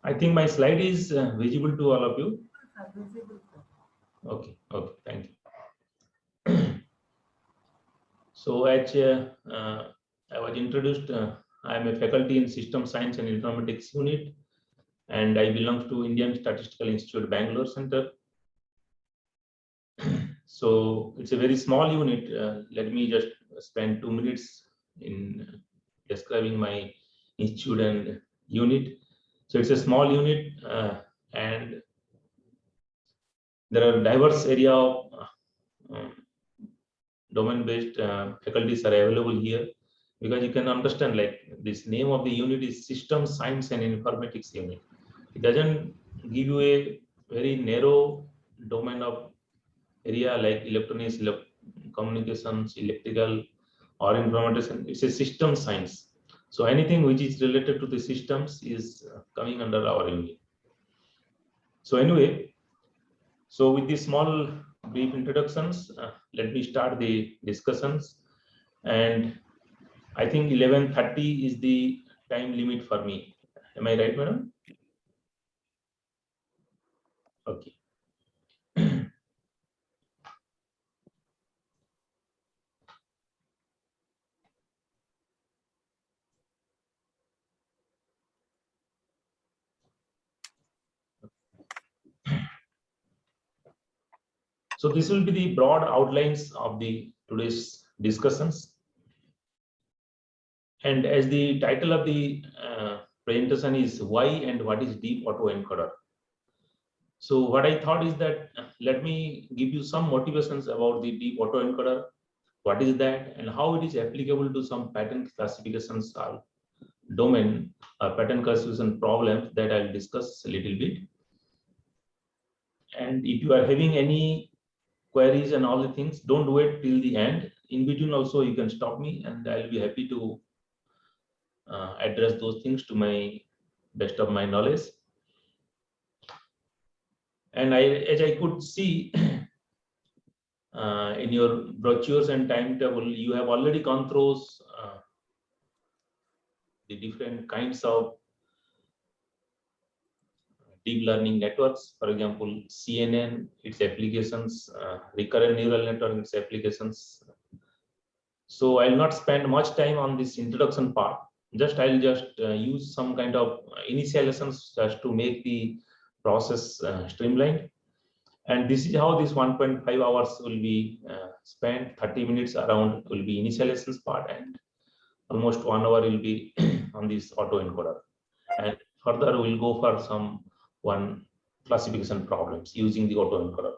I think my slide is visible to all of you. Visible, sir. Okay, thank you. So as I was introduced, I am a faculty in System Science and Informatics unit, and I belong to Indian Statistical Institute, Bangalore Center. So it's a very small unit. Let me just spend 2 minutes in describing my institute and unit. So it's a small unit, and there are diverse area of domain-based faculties are available here, because you can understand, like, this name of the unit is System Science and Informatics unit. It doesn't give you a very narrow domain of area like electronics, communications, electrical, or informatics. It's a system science. So anything which is related to the systems is coming under our unit. So anyway, so with these small brief introductions, let me start the discussions. And I think 11:30 is the time limit for me. Am I right, madam? Okay. So this will be the broad outlines of the today's discussions. And as the title of the presentation is why and what is deep autoencoder. So what I thought is that let me give you some motivations about the deep autoencoder, what is that, and how it is applicable to some pattern classifications or domain pattern classification problems that I'll discuss a little bit. And if you are having any queries and all the things, don't wait till the end. In between also you can stop me, and I'll be happy to address those things to my best of my knowledge. And as I could see in your brochures and timetable, you have already gone through the different kinds of deep learning networks. For example, CNN, its applications, recurrent neural network, its applications. So I'll not spend much time on this introduction part. I'll just use some kind of initial lessons just to make the process streamlined. And this is how this 1.5 hours will be spent. 30 minutes around will be initial lessons part, and almost 1 hour will be on this autoencoder. And further we'll go for some one classification problems using the autoencoder.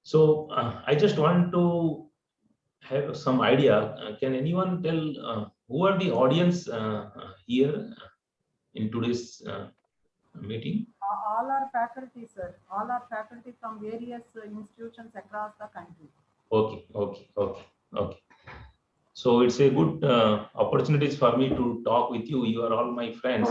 So I just want to have some idea. Can anyone tell who are the audience here in today's meeting? All our faculty, sir. All our faculty from various institutions across the country. Okay. So it's a good opportunities for me to talk with you. You are all my friends.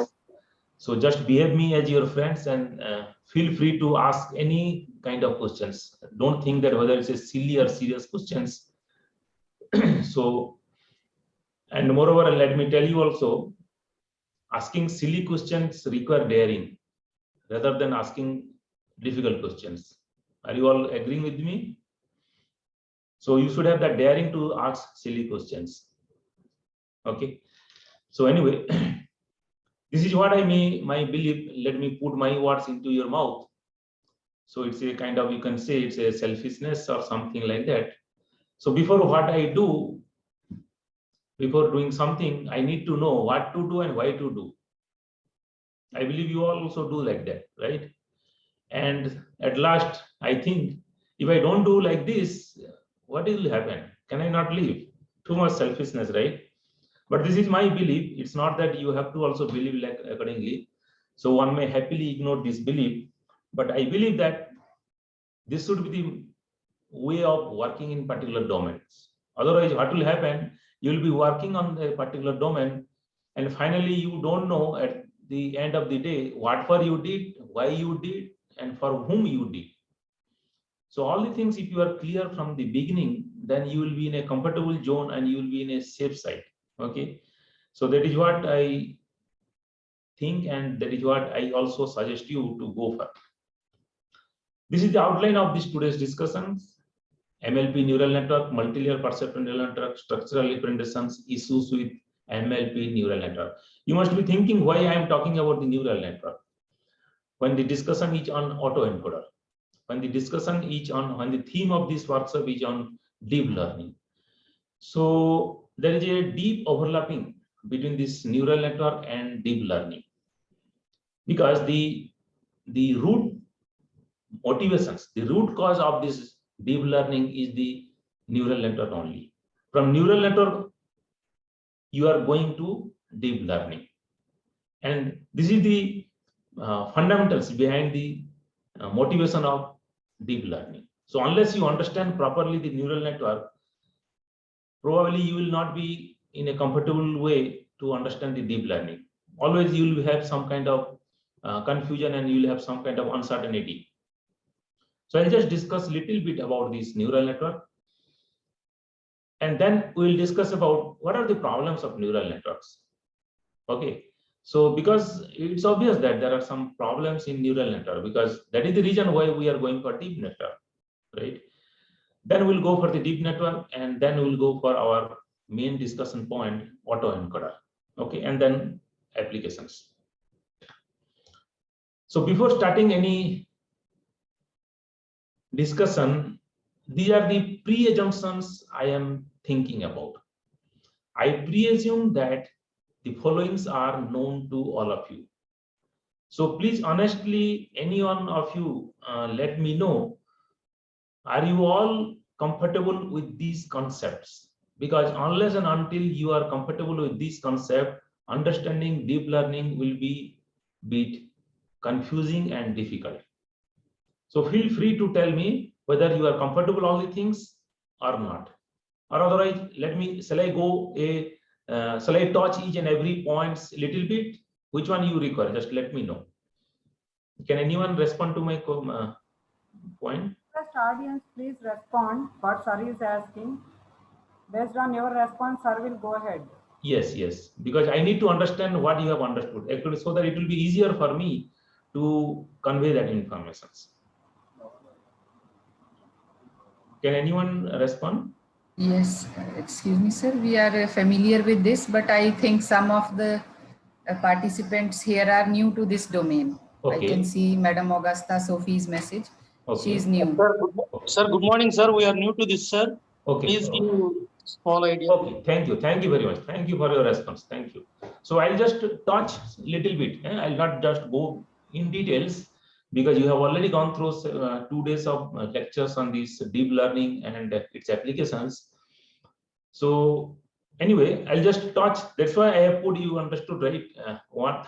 So just behave me as your friends, and feel free to ask any kind of questions. Don't think that whether it's a silly or serious questions. So, and moreover, let me tell you also, asking silly questions require daring rather than asking difficult questions. Are you all agreeing with me? So you should have that daring to ask silly questions. Okay. So anyway, this is what I mean, my belief. Let me put my words into your mouth. So it's a kind of, you can say it's a selfishness or something like that. So before what I do, before doing something, I need to know what to do and why to do. I believe you all also do like that, right? And at last, I think if I don't do like this, what will happen? Can I not live? Too much selfishness, right? But this is my belief. It's not that you have to also believe like accordingly. So one may happily ignore this belief, but I believe that this should be the way of working in particular domains. Otherwise, what will happen? You will be working on a particular domain, and finally you don't know at the end of the day what for you did, why you did, and for whom you did. So all the things, if you are clear from the beginning, then you will be in a comfortable zone and you will be in a safe side. Okay, so that is what I think, and that is what I also suggest you to go for. This is the outline of this today's discussions. MLP neural network, multi-layer perceptual neural network, structural representations, issues with MLP neural network. You must be thinking why I am talking about the neural network when the discussion is on autoencoder, when the discussion is on, when the theme of this workshop is on deep learning. So there is a deep overlapping between this neural network and deep learning, because the root motivations, the root cause of this deep learning is the neural network only. From neural network, you are going to deep learning. And this is the fundamentals behind the motivation of deep learning. So unless you understand properly the neural network, probably you will not be in a comfortable way to understand the deep learning. Always you will have some kind of confusion and you will have some kind of uncertainty. So I'll just discuss a little bit about this neural network. And then we'll discuss about what are the problems of neural networks. Okay. So because it's obvious that there are some problems in neural network, because that is the reason why we are going for deep network, right? Then we'll go for the deep network, and then we'll go for our main discussion point, autoencoder. Okay, and then applications. So before starting any discussion, these are the pre-assumptions I am thinking about. I pre-assume that the followings are known to all of you. So please, honestly, any one of you, let me know, are you all comfortable with these concepts? Because unless and until you are comfortable with this concept, understanding deep learning will be a bit confusing and difficult. So feel free to tell me whether you are comfortable all the things or not. Or otherwise, shall I touch each and every points a little bit? Which one you require? Just let me know. Can anyone respond to my point? First audience, please respond what sir is asking. Based on your response, sir will go ahead. Yes, because I need to understand what you have understood, actually, so that it will be easier for me to convey that information. Can anyone respond? Yes, excuse me, sir. We are familiar with this, but I think some of the participants here are new to this domain. Okay. I can see Madam Augusta Sophie's message. Okay. She is new. Sir, good morning, sir. We are new to this, sir. Okay. Please give small idea. Okay, thank you very much. Thank you for your response. Thank you. So I'll just touch little bit. I'll not just go in details, because you have already gone through 2 days of lectures on this deep learning and its applications. So anyway, I'll just touch. That's why I have put, you understood, right?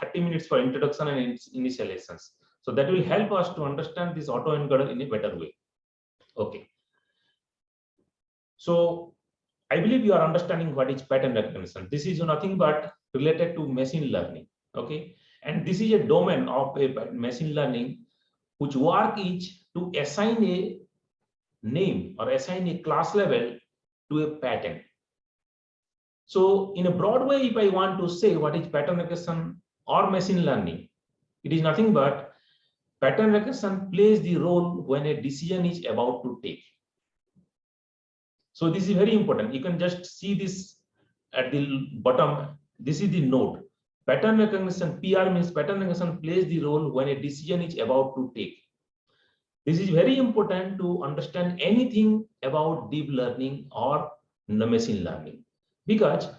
30 minutes for introduction and its initial lessons. So that will help us to understand this autoencoder in a better way. Okay. So I believe you are understanding what is pattern recognition. This is nothing but related to machine learning. Okay. And this is a domain of a machine learning which work is to assign a name or assign a class level to a pattern. So in a broad way, if I want to say what is pattern recognition or machine learning, it is nothing but pattern recognition plays the role when a decision is about to take. So this is very important. You can just see this at the bottom. This is the node. Pattern recognition, PR means pattern recognition plays the role when a decision is about to take. This is very important to understand anything about deep learning or machine learning, because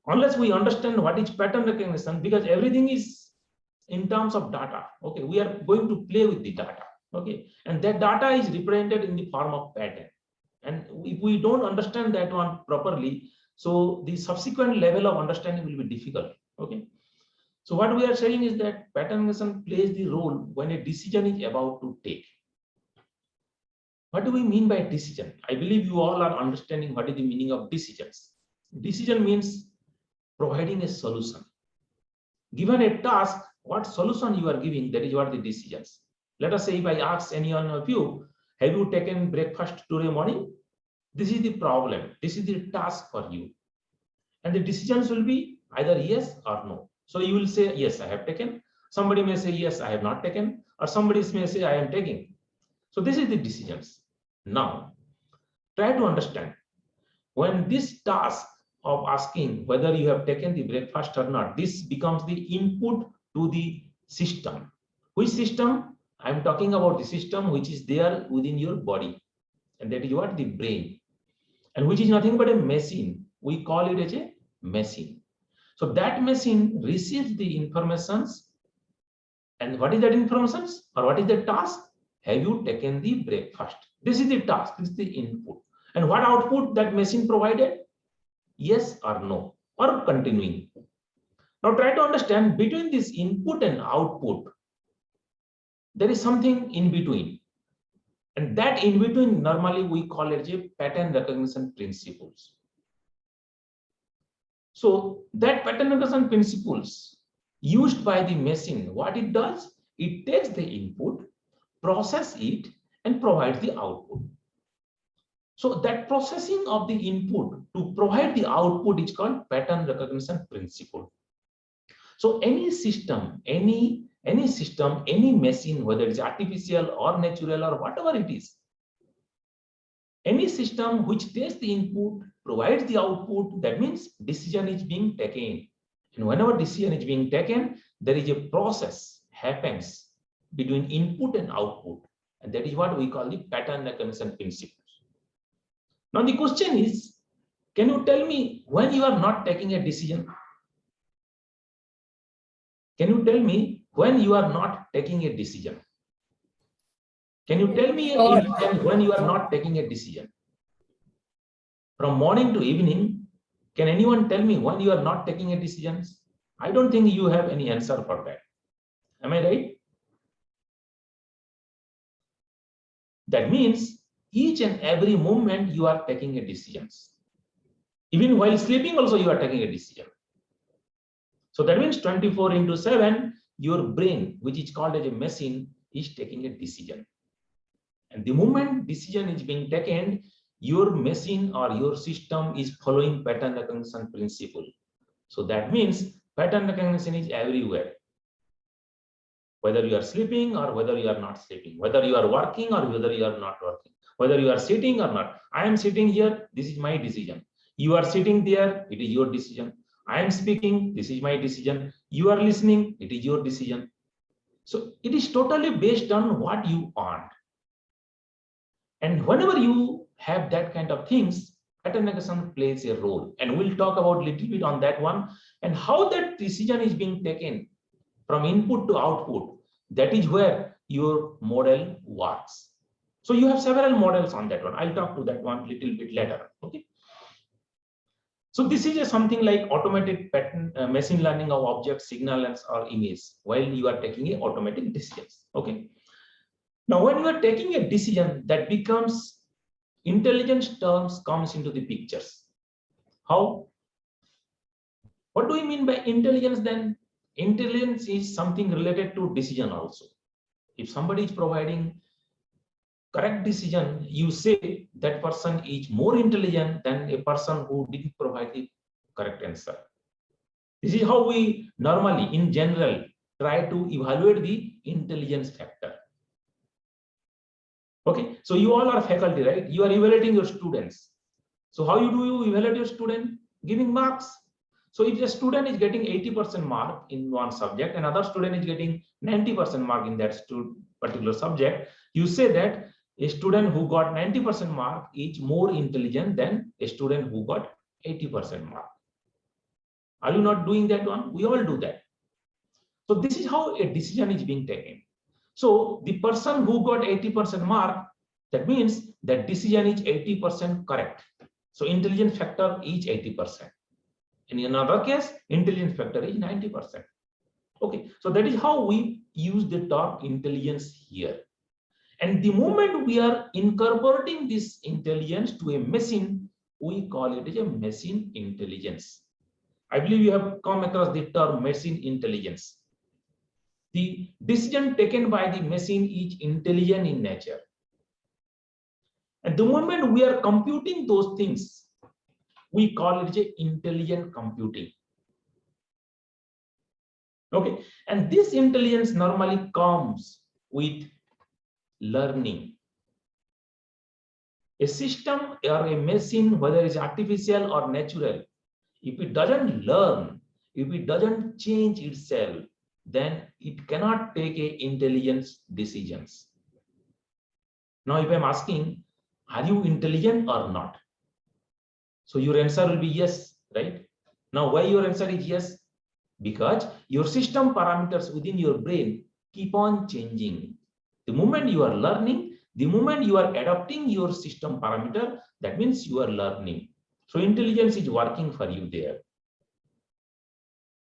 unless we understand what is pattern recognition, because everything is in terms of data. Okay, we are going to play with the data. Okay, and that data is represented in the form of pattern. And if we don't understand that one properly, so the subsequent level of understanding will be difficult. Okay. So what we are saying is that pattern recognition plays the role when a decision is about to take. What do we mean by decision? I believe you all are understanding what is the meaning of decisions. Decision means providing a solution. Given a task, what solution you are giving, that is what the decisions. Let us say if I ask any one of you, have you taken breakfast today morning? This is the problem. This is the task for you. And the decisions will be either yes or no. So you will say, yes, I have taken. Somebody may say, yes, I have not taken. Or somebody may say, I am taking. So this is the decisions. Now, try to understand. When this task of asking whether you have taken the breakfast or not, this becomes the input to the system. Which system? I'm talking about the system which is there within your body. And that is what? The brain. And which is nothing but a machine. We call it as a machine. So that machine receives the informations. And what is that information? Or what is the task? Have you taken the breakfast? This is the task. This is the input. And what output that machine provided? Yes or no, or continuing. Now try to understand between this input and output, there is something in between. And that in between, normally we call it a pattern recognition principles. So that pattern recognition principles used by the machine, what it does, it takes the input, process it, and provides the output. So that processing of the input to provide the output is called pattern recognition principle. So any system, any system, any machine, whether it's artificial or natural or whatever it is, any system which takes the input, provides the output, that means decision is being taken. And whenever decision is being taken, there is a process happens between input and output. And that is what we call the pattern recognition principle. Now the question is, can you tell me when you are not taking a decision? Can you tell me when you are not taking a decision? Can you tell me when you are not taking a decision? From morning to evening, can anyone tell me when you are not taking a decision? I don't think you have any answer for that. Am I right? That means each and every moment you are taking a decision. Even while sleeping also you are taking a decision. So that means 24/7, your brain, which is called as a machine, is taking a decision. And the moment decision is being taken, your machine or your system is following pattern recognition principle. So that means pattern recognition is everywhere. Whether you are sleeping or whether you are not sleeping, whether you are working or whether you are not working, whether you are sitting or not. I am sitting here, this is my decision. You are sitting there, it is your decision. I am speaking, this is my decision. You are listening, it is your decision. So it is totally based on what you want. And whenever you have that kind of things, pattern recognition plays a role. And we'll talk about a little bit on that one and how that decision is being taken from input to output. That is where your model works. So you have several models on that one. I'll talk to that one a little bit later. Okay. So this is something like automated pattern machine learning of object, signals, or image while you are taking a automatic decisions. Okay. Now, when you are taking a decision, that becomes intelligence terms comes into the pictures. How? What do we mean by intelligence then? Intelligence is something related to decision also. If somebody is providing correct decision, you say that person is more intelligent than a person who didn't provide the correct answer. This is how we normally, in general, try to evaluate the intelligence factor. Okay, so you all are faculty, right? You are evaluating your students. So how do you evaluate your student? Giving marks. So if a student is getting 80% mark in one subject, another student is getting 90% mark in that particular subject, you say that a student who got 90% mark is more intelligent than a student who got 80% mark. Are you not doing that one? We all do that. So this is how a decision is being taken. So the person who got 80% mark, that means that decision is 80% correct. So intelligence factor is 80%. In another case, intelligence factor is 90%. Okay, so that is how we use the term intelligence here. And the moment we are incorporating this intelligence to a machine, we call it a machine intelligence. I believe you have come across the term machine intelligence. The decision taken by the machine is intelligent in nature. And the moment we are computing those things, we call it a intelligent computing. Okay, and this intelligence normally comes with learning. A system or a machine, whether it's artificial or natural, if it doesn't learn, if it doesn't change itself, then it cannot take a intelligent decisions. Now, if I'm asking, are you intelligent or not? So your answer will be yes, right? Now, why your answer is yes? Because your system parameters within your brain keep on changing. The moment you are learning, the moment you are adopting your system parameter, that means you are learning. So intelligence is working for you there.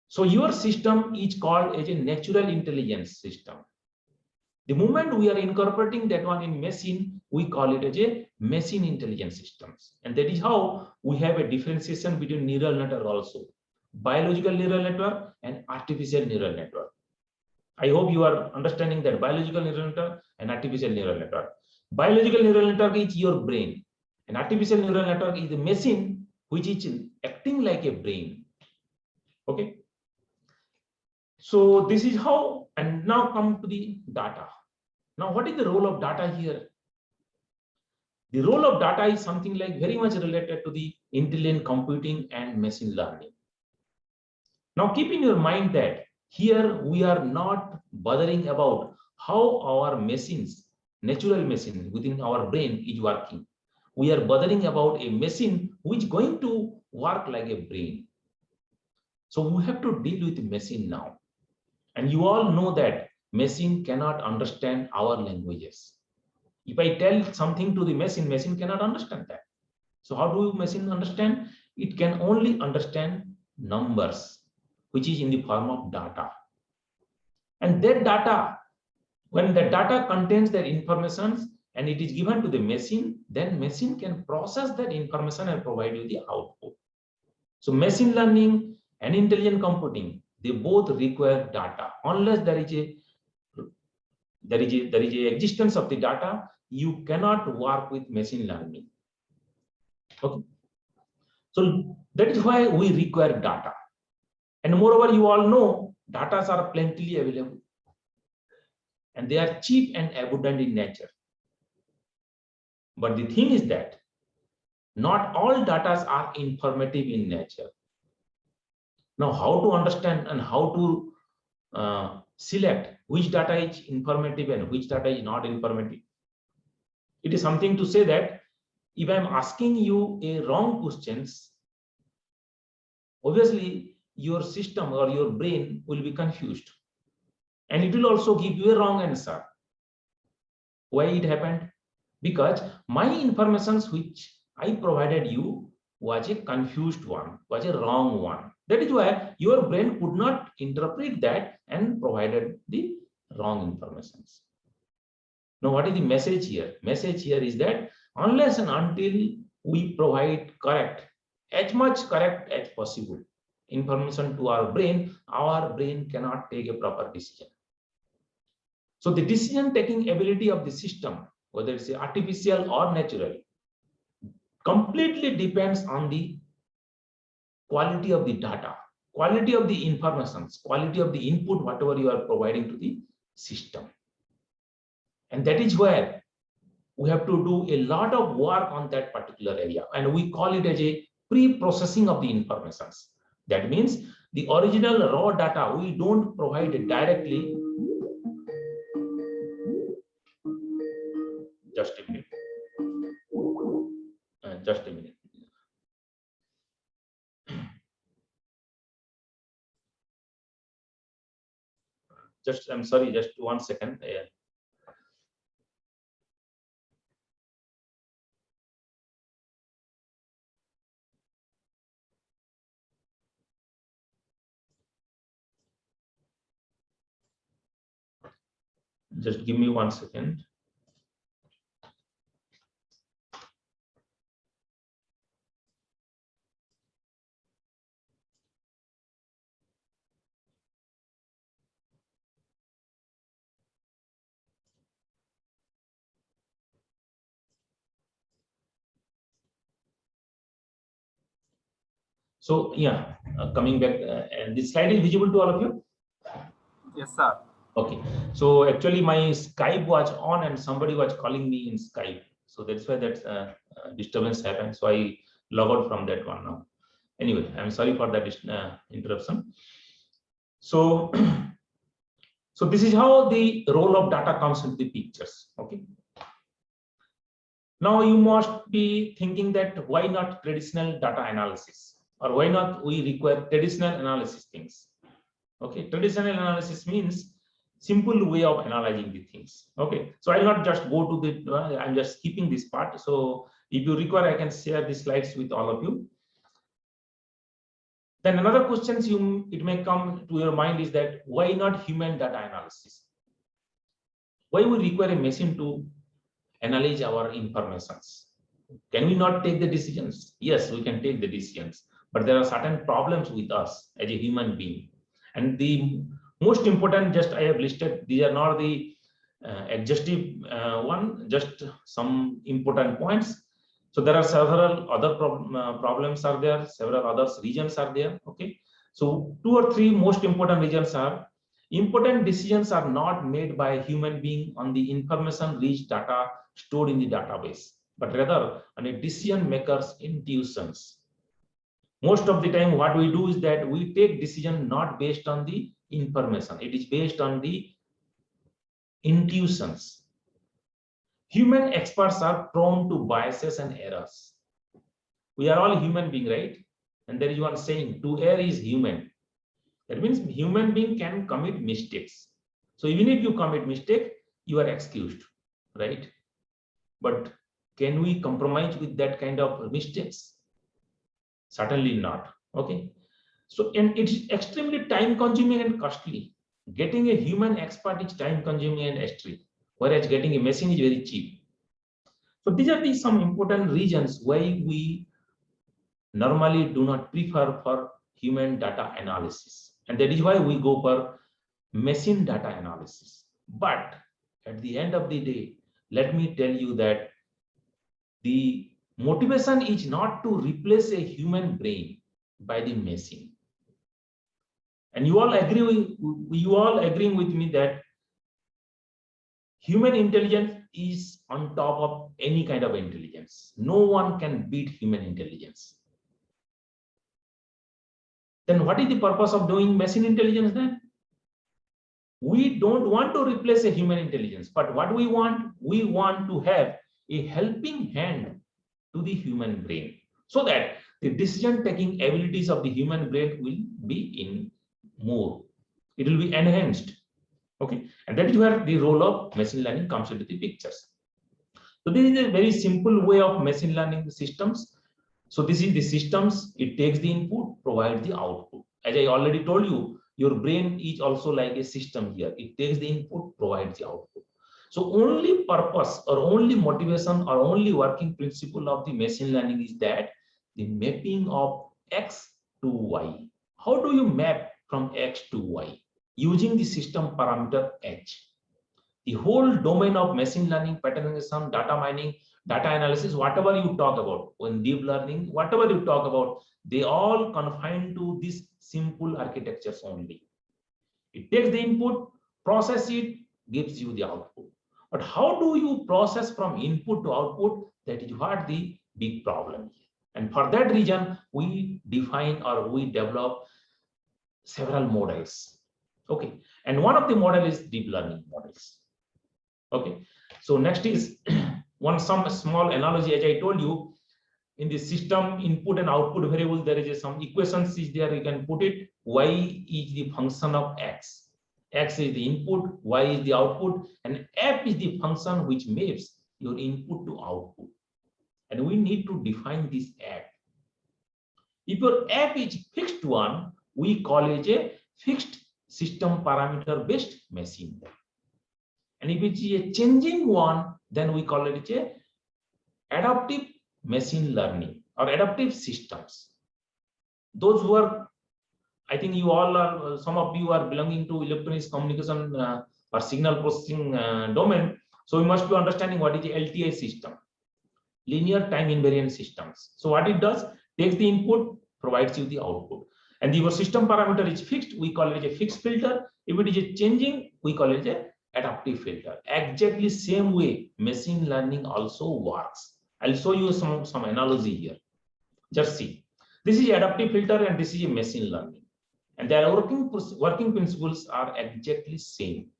So your system is called as a natural intelligence system. The moment we are incorporating that one in machine, we call it as a machine intelligence systems. And that is how we have a differentiation between neural network also. Biological neural network and artificial neural network. I hope you are understanding that biological neural network and artificial neural network. Biological neural network is your brain, and artificial neural network is the machine which is acting like a brain. Okay. So this is how, and now come to the data. Now, what is the role of data here? The role of data is something like very much related to the intelligent computing and machine learning. Now, keep in your mind that here we are not bothering about how our machines, natural machine within our brain is working. We are bothering about a machine which is going to work like a brain. So we have to deal with the machine now. And you all know that machine cannot understand our languages. If I tell something to the machine, machine cannot understand that. So how do machine understand? It can only understand numbers, which is in the form of data. And that data, when the data contains that information and it is given to the machine, then machine can process that information and provide you the output. So machine learning and intelligent computing, they both require data. Unless there is a existence of the data, you cannot work with machine learning. Okay. So that is why we require data. And moreover, you all know data are plentifully available. And they are cheap and abundant in nature. But the thing is that not all data are informative in nature. Now, how to understand and how to select which data is informative and which data is not informative? It is something to say that if I'm asking you a wrong questions, obviously your system or your brain will be confused. And it will also give you a wrong answer. Why it happened? Because my informations which I provided you was a confused one, was a wrong one. That is why your brain could not interpret that and provided the wrong informations. Now, what is the message here? Message here is that unless and until we provide correct, as much correct as possible information to our brain cannot take a proper decision. So the decision taking ability of the system, whether it's artificial or natural, completely depends on the quality of the data, quality of the informations, quality of the input, whatever you are providing to the system. And that is where we have to do a lot of work on that particular area. And we call it as a pre-processing of the informations. That means the original raw data, we don't provide it directly. Just a minute. Just a minute. I'm sorry, just 1 second. Just give me 1 second. So yeah, coming back, and this slide is visible to all of you. Yes, sir. Okay, so actually my Skype was on and somebody was calling me in Skype. So that's why that disturbance happened. So I log out from that one now. Anyway, I'm sorry for that interruption. So, so this is how the role of data comes into the pictures. Okay. Now you must be thinking that why not traditional data analysis, or why not we require traditional analysis things. Okay, traditional analysis means simple way of analyzing the things. Okay, so I'll not just go to the, I'm just skipping this part. So if you require, I can share the slides with all of you. Then another question it may come to your mind is that why not human data analysis? Why we require a machine to analyze our informations? Can we not take the decisions? Yes, we can take the decisions, but there are certain problems with us as a human being. And the most important, just I have listed, these are not the exhaustive one, just some important points. So there are several other problems are there, several other regions are there. Okay, so 2 or 3 most important regions are: important decisions are not made by a human being on the information rich data stored in the database, but rather on a decision maker's intuitions. Most of the time what we do is that we take decision not based on the information, it is based on the intuitions. Human experts are prone to biases and errors. We are all human beings, right? And there is one saying, to err is human. That means human being can commit mistakes. So even if you commit mistake, you are excused, right? But can we compromise with that kind of mistakes? Certainly not. Okay. So, and it's extremely time consuming and costly. Getting a human expert is time consuming and costly, whereas getting a machine is very cheap. So these are some important reasons why we normally do not prefer for human data analysis. And that is why we go for machine data analysis. But at the end of the day, let me tell you that the motivation is not to replace a human brain by the machine. And you all agreeing with me that human intelligence is on top of any kind of intelligence. No one can beat human intelligence. Then what is the purpose of doing machine intelligence then? We don't want to replace a human intelligence, but what we want to have a helping hand to the human brain, so that the decision taking abilities of the human brain will be it will be enhanced. Okay, and that is where the role of machine learning comes into the pictures. So this is a very simple way of machine learning systems. So this is the systems, it takes the input, provides the output. As I already told you, your brain is also like a system here. It takes the input, provides the output. So only purpose or only motivation or only working principle of the machine learning is that the mapping of X to Y. How do you map from X to Y? Using the system parameter H. The whole domain of machine learning, patternization, data mining, data analysis, whatever you talk about, when deep learning, whatever you talk about, they all confine to this simple architectures only. It takes the input, process it, gives you the output. But how do you process from input to output? That is what the big problem here. And for that reason, we define or we develop several models. Okay, and one of the model is deep learning models. Okay, so next is some small analogy. As I told you, in the system input and output variable, there is some equations is there. You can put it. Y is the function of X. X is the input, Y is the output, and F is the function which maps your input to output. And we need to define this F. If your F is fixed one, we call it a fixed system parameter based machine. And if it is a changing one, then we call it a adaptive machine learning or adaptive systems. Those who are, I think you all are, some of you are belonging to electronics communication or signal processing domain. So you must be understanding what is the LTI system, linear time invariant systems. So what it does, takes the input, provides you the output. And your system parameter is fixed, we call it a fixed filter. If it is a changing, we call it a adaptive filter. Exactly same way machine learning also works. I'll show you some analogy here. Just see. This is adaptive filter and this is a machine learning. And their working principles are exactly same.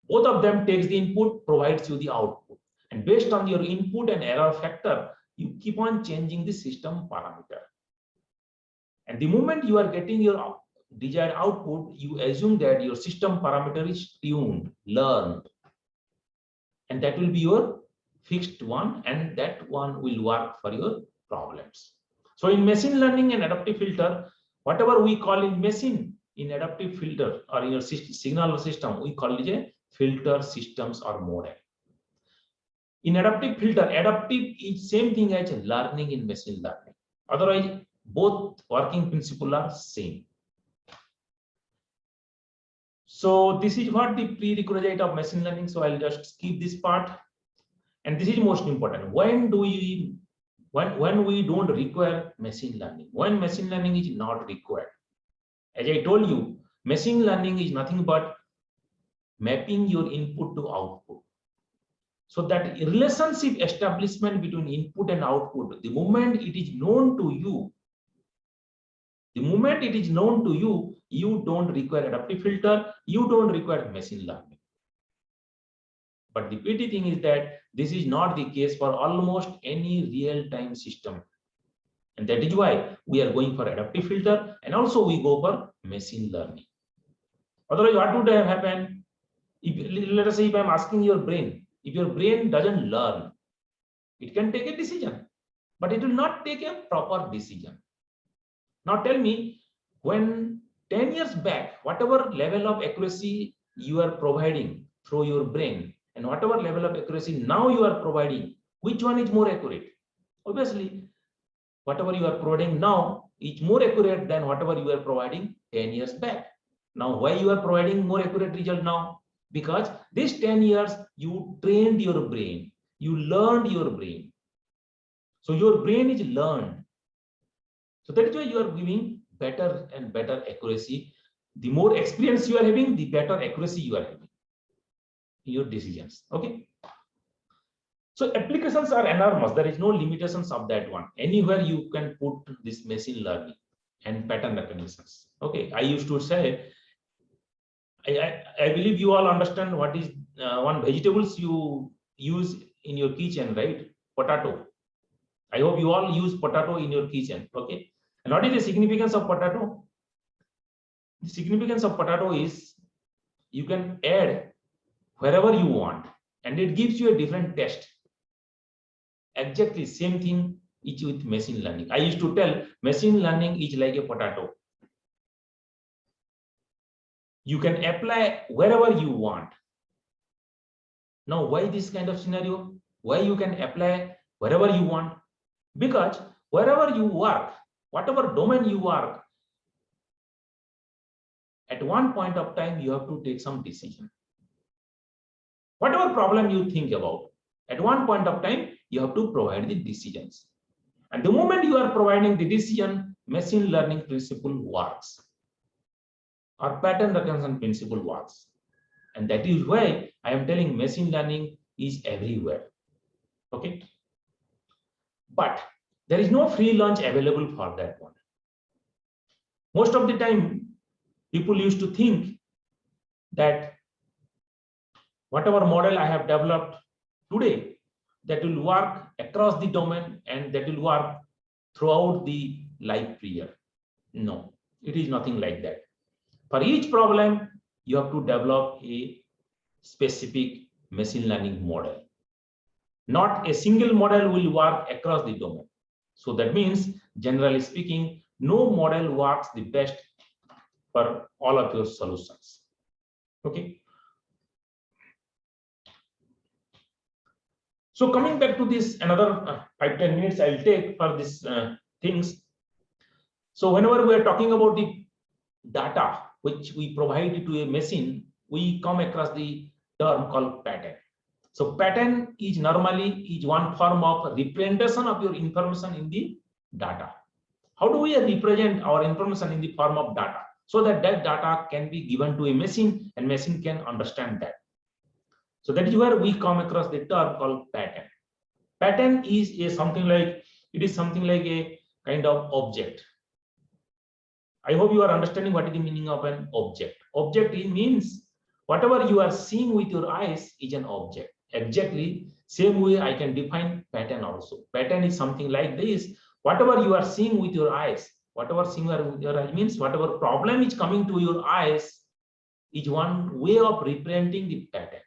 Both of them takes the input, provides you the output. And based on your input and error factor, you keep on changing the system parameter. And the moment you are getting your desired output, you assume that your system parameter is tuned, learned. And that will be your fixed one, and that one will work for your problems. So in machine learning and adaptive filter, whatever we call in machine, in adaptive filter or in your signal system, we call it a filter systems or model. In adaptive filter, adaptive is same thing as learning in machine learning. Otherwise, both working principles are same. So this is what the prerequisite of machine learning. So I'll just skip this part. And this is most important. When we don't require machine learning, when machine learning is not required. As I told you, machine learning is nothing but mapping your input to output. So that relationship establishment between input and output, the moment it is known to you, you don't require adaptive filter, you don't require machine learning. But the pity thing is that this is not the case for almost any real-time system. And that is why we are going for adaptive filter, and also we go for machine learning. Otherwise, what would have happened? Let us say if I'm asking your brain, if your brain doesn't learn, it can take a decision, but it will not take a proper decision. Now tell me, when 10 years back, whatever level of accuracy you are providing through your brain and whatever level of accuracy now you are providing, which one is more accurate? Obviously, whatever you are providing now is more accurate than whatever you were providing 10 years back. Now, why you are providing more accurate result now? Because this 10 years you trained your brain, you learned your brain. So your brain is learned. So that is why you are giving better and better accuracy. The more experience you are having, the better accuracy you are having in your decisions. Okay. So applications are enormous. There is no limitations of that one. Anywhere you can put this machine learning and pattern recognitions. Okay. I used to say, I believe you all understand what is one vegetables you use in your kitchen, right? Potato. I hope you all use potato in your kitchen. Okay. And what is the significance of potato? The significance of potato is you can add wherever you want, and it gives you a different taste. Exactly same thing is with machine learning. I used to tell machine learning is like a potato. You can apply wherever you want. Now, why this kind of scenario? Why you can apply wherever you want? Because wherever you work, whatever domain you work, at one point of time, you have to take some decision. Whatever problem you think about, at one point of time, you have to provide the decisions. And the moment you are providing the decision, machine learning principle works, or pattern recognition principle works. And that is why I am telling machine learning is everywhere. Okay. But there is no free lunch available for that one. Most of the time, people used to think that whatever model I have developed today, that will work across the domain and that will work throughout the life period. No, it is nothing like that. For each problem, you have to develop a specific machine learning model. Not a single model will work across the domain. So that means, generally speaking, no model works the best for all of your solutions. Okay. So coming back to this, another 5-10 minutes I'll take for this things. So whenever we are talking about the data which we provide to a machine, we come across the term called pattern. So pattern is normally one form of representation of your information in the data. how do we represent our information in the form of data so that that data can be given to a machine and machine can understand that. So that is where we come across the term called pattern. Pattern is something like a kind of object. I hope you are understanding what is the meaning of an object. Object means whatever you are seeing with your eyes is an object. Exactly same way I can define pattern also. Pattern is something like this. Whatever you are seeing with your eyes, whatever seeing with your eyes means whatever problem is coming to your eyes is one way of representing the pattern.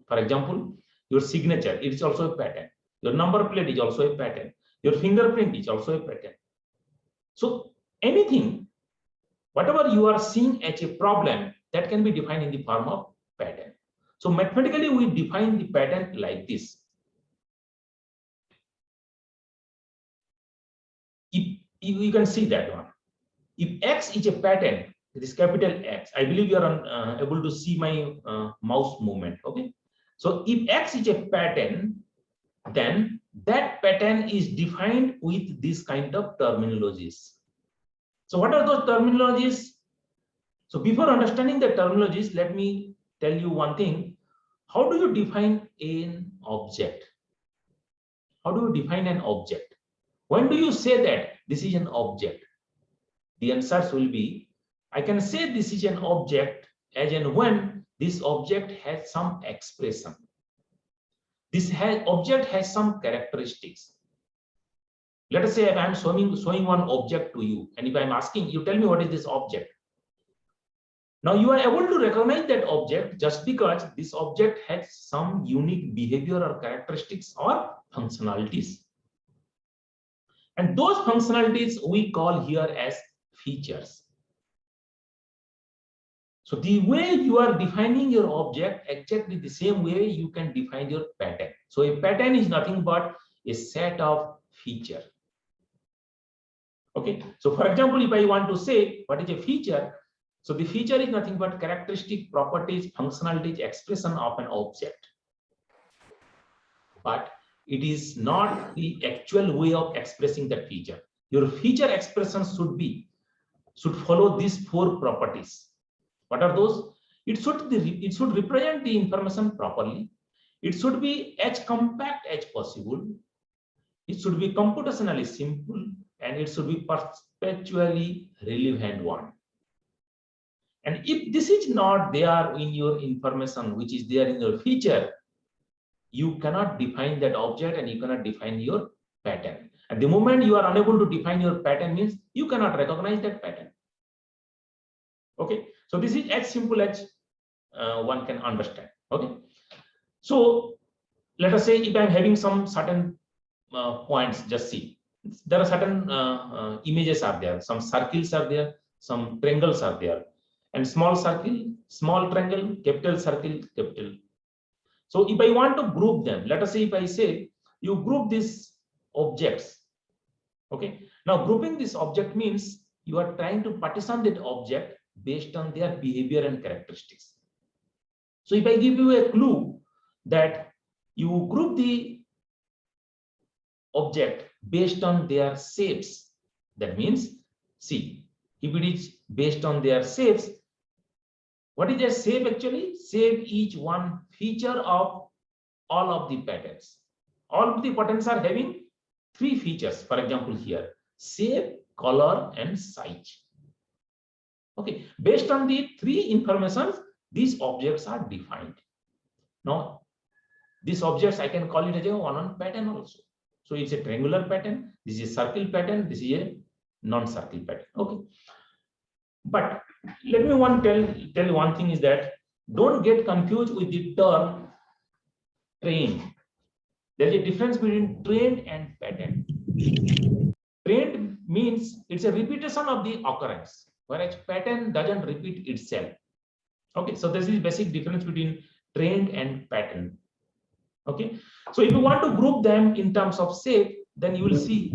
For example, your signature, it is also a pattern. Your number plate is also a pattern. Your fingerprint is also a pattern. So anything, whatever you are seeing as a problem, that can be defined in the form of pattern. So mathematically, we define the pattern like this. If you can see that one, if X is a pattern, this capital X, I believe you are able to see my mouse movement. Okay, so if X is a pattern, then that pattern is defined with this kind of terminologies. So what are those terminologies? So before understanding the terminologies, let me tell you one thing. How do you define an object? How do you define an object? When do you say that this is an object? The answers will be, I can say this is an object as and when this object has some expression. This object has some characteristics. Let us say if I am showing one object to you, and if I am asking you, tell me what is this object. Now you are able to recognize that object just because this object has some unique behavior or characteristics or functionalities. And those functionalities we call here as features. So the way you are defining your object, exactly the same way you can define your pattern. So a pattern is nothing but a set of features. Okay, so for example, if I want to say what is a feature, so the feature is nothing but characteristic, properties, functionalities, expression of an object. But it is not the actual way of expressing that feature. Your feature expression should follow these four properties. What are those? It should represent the information properly. It should be as compact as possible. It should be computationally simple, and it should be perpetually relevant one. And if this is not there in your information, which is there in your feature, you cannot define that object and you cannot define your pattern. At the moment you are unable to define your pattern means you cannot recognize that pattern. Okay, so this is as simple as one can understand. Okay, so let us say if I am having some certain points, just see there are certain images are there, some circles are there, some triangles are there, and small circle, small triangle, capital circle, capital. So if I want to group them, let us say if I say you group these objects. Okay, now grouping this object means you are trying to partition that object based on their behavior and characteristics. So if I give you a clue that you group the object based on their shapes, that means, see, if it is based on their shapes, what is a shape actually? Shape is one feature of all of the patterns. All of the patterns are having three features. For example, here, shape, color, and size. Okay, based on the three informations, these objects are defined. Now, these objects I can call it as a one-on pattern also. So it's a triangular pattern, this is a circle pattern, this is a non-circle pattern. Okay, but let me tell you one thing is that don't get confused with the term trained. There is a difference between trained and pattern. Trained means it's a repetition of the occurrence, whereas pattern doesn't repeat itself. Okay, so this is basic difference between trained and pattern. Okay, so if you want to group them in terms of shape, then you will see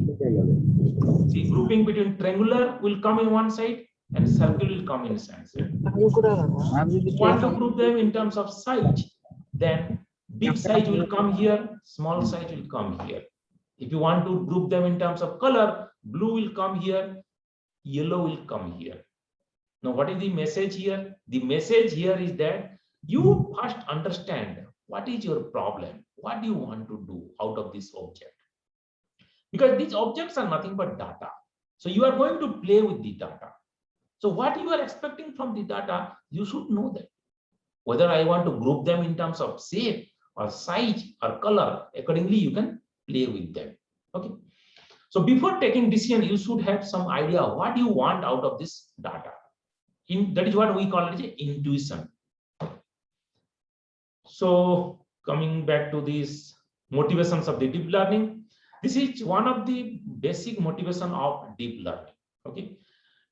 grouping between triangular will come in one side and circle will come in the side. If you want to group them in terms of size, then big size will come here, small size will come here. If you want to group them in terms of color, Blue will come here, yellow will come here. Now, what is the message here? The message here is that you first understand what is your problem, what do you want to do out of this object. Because these objects are nothing but data. So you are going to play with the data. So what you are expecting from the data, you should know that. Whether I want to group them in terms of shape or size or color, accordingly you can play with them. Okay. So before taking decision, you should have some idea what you want out of this data. That is what we call it as intuition. So coming back to these motivations of the deep learning, this is one of the basic motivation of deep learning. Okay,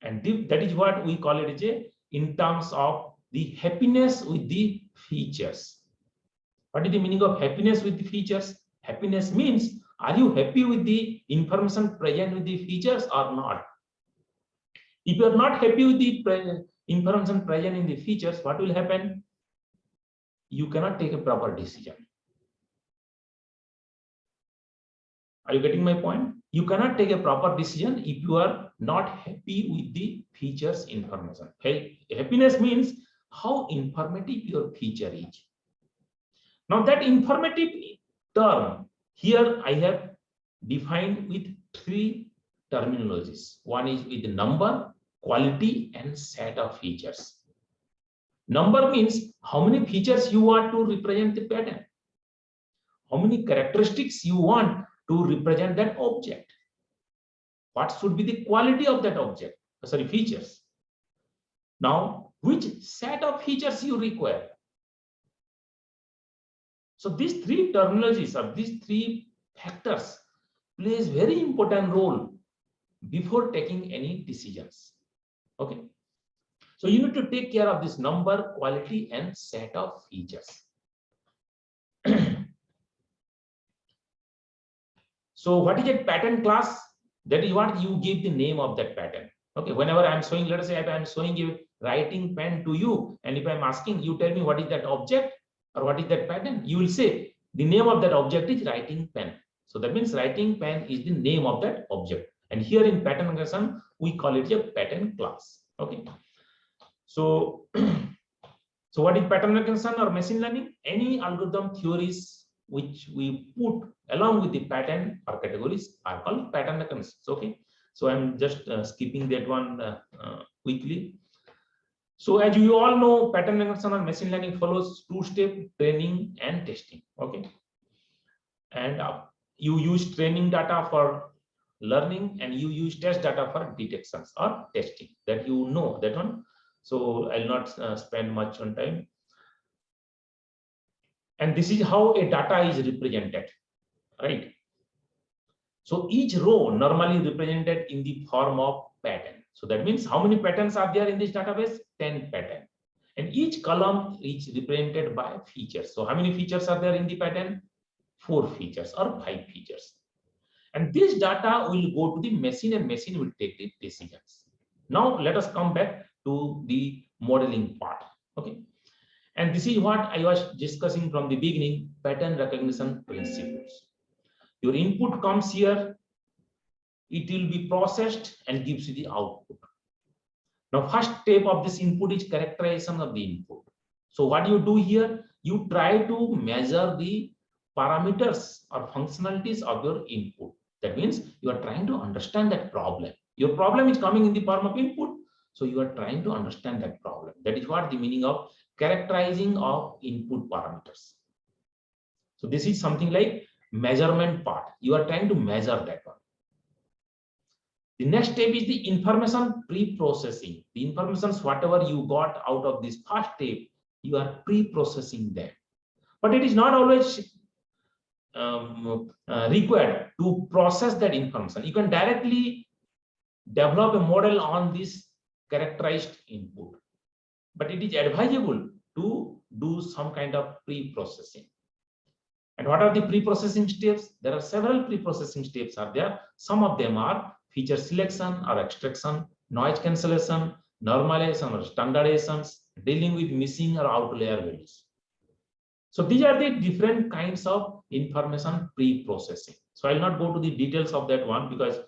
and that is what we call it as in terms of the happiness with the features. What is the meaning of happiness with the features? Happiness means, are you happy with the information present with the features or not? If you are not happy with the information present in the features, what will happen? You cannot take a proper decision. Are you getting my point? You cannot take a proper decision if you are not happy with the features information. Happiness means how informative your feature is. Now that informative term here I have defined with three terminologies. One is with the number, quality, and set of features. Number means how many features you want to represent the pattern. How many characteristics you want to represent that object. What should be the quality of that object? Sorry, features. Now, which set of features you require? So these three terminologies or these three factors plays very important role before taking any decisions. Okay. So you need to take care of this number, quality, and set of features. So what is a pattern class? That is what you give the name of that pattern. Okay, whenever I'm showing, let us say if I'm showing a writing pen to you, and if I'm asking you tell me what is that object or what is that pattern, you will say the name of that object is writing pen. So that means writing pen is the name of that object. And here in pattern recognition, we call it a pattern class. Okay. So, so what is pattern recognition or machine learning? Any algorithm theories which we put along with the pattern or categories are called pattern recognition. Okay. So I'm just skipping that one quickly. So as you all know, pattern recognition or machine learning follows two-step training and testing. Okay. And you use training data for learning and you use test data for detections or testing. That you know that one. So I'll not spend much on time. And this is how a data is represented, right? So each row normally represented in the form of pattern. So that means how many patterns are there in this database? 10 patterns. And each column is represented by features. So how many features are there in the pattern? 4 features or 5 features. And this data will go to the machine and machine will take the decisions. Now let us come back to the modeling part. Okay. And this is what I was discussing from the beginning, pattern recognition principles. Your input comes here, it will be processed and gives you the output. Now, first step of this input is characterization of the input. So what you do here, you try to measure the parameters or functionalities of your input. That means you are trying to understand that problem. Your problem is coming in the form of input. So you are trying to understand that problem. That is what the meaning of characterizing of input parameters. So this is something like measurement part. You are trying to measure that one. The next step is the information pre-processing. The informations, whatever you got out of this first step, you are pre-processing them. But it is not always required to process that information. You can directly develop a model on this characterized input, but it is advisable to do some kind of pre-processing. And what are the pre-processing steps? There are several pre-processing steps are there. Some of them are feature selection or extraction, noise cancellation, normalization or standardizations, dealing with missing or outlier values. So these are the different kinds of information pre-processing. So I'll not go to the details of that one because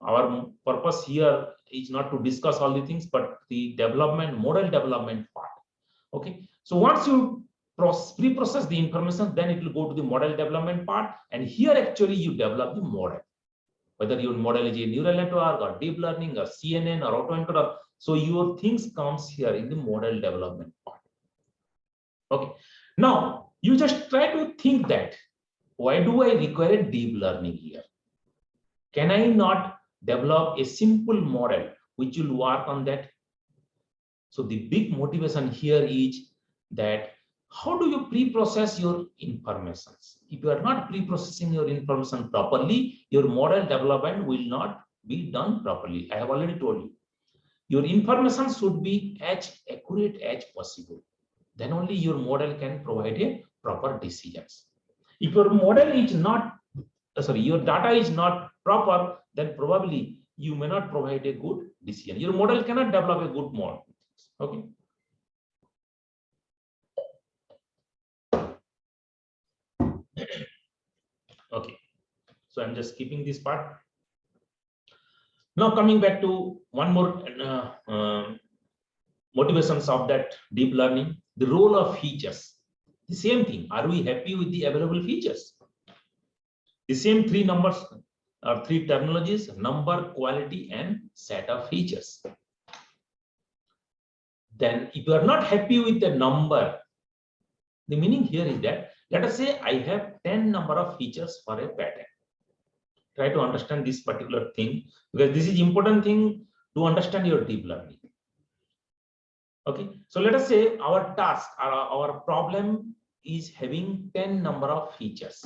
Our purpose here is not to discuss all the things, but the development, model development part. Okay, so once you pre-process the information, then it will go to the model development part, and here actually you develop the model. Whether your model is a neural network or deep learning or CNN or autoencoder, so your things comes here in the model development part. Okay, now you just try to think that why do I require deep learning here? Can I not develop a simple model which will work on that? So the big motivation here is that how do you pre-process your information? If you are not pre-processing your information properly, your model development will not be done properly. I have already told you. Your information should be as accurate as possible. Then only your model can provide a proper decisions. If your model is not, your data is not proper, then probably you may not provide a good decision. Your model cannot develop a good model. Okay. Okay. So I'm just skipping this part. Now coming back to one more motivations of that deep learning, the role of features. The same thing. Are we happy with the available features? The same three numbers or three terminologies: number, quality, and set of features. Then if you are not happy with the number, the meaning here is that, let us say I have 10 number of features for a pattern. Try to understand this particular thing, because this is important thing to understand your deep learning. Okay, so let us say our task or our problem is having 10 number of features.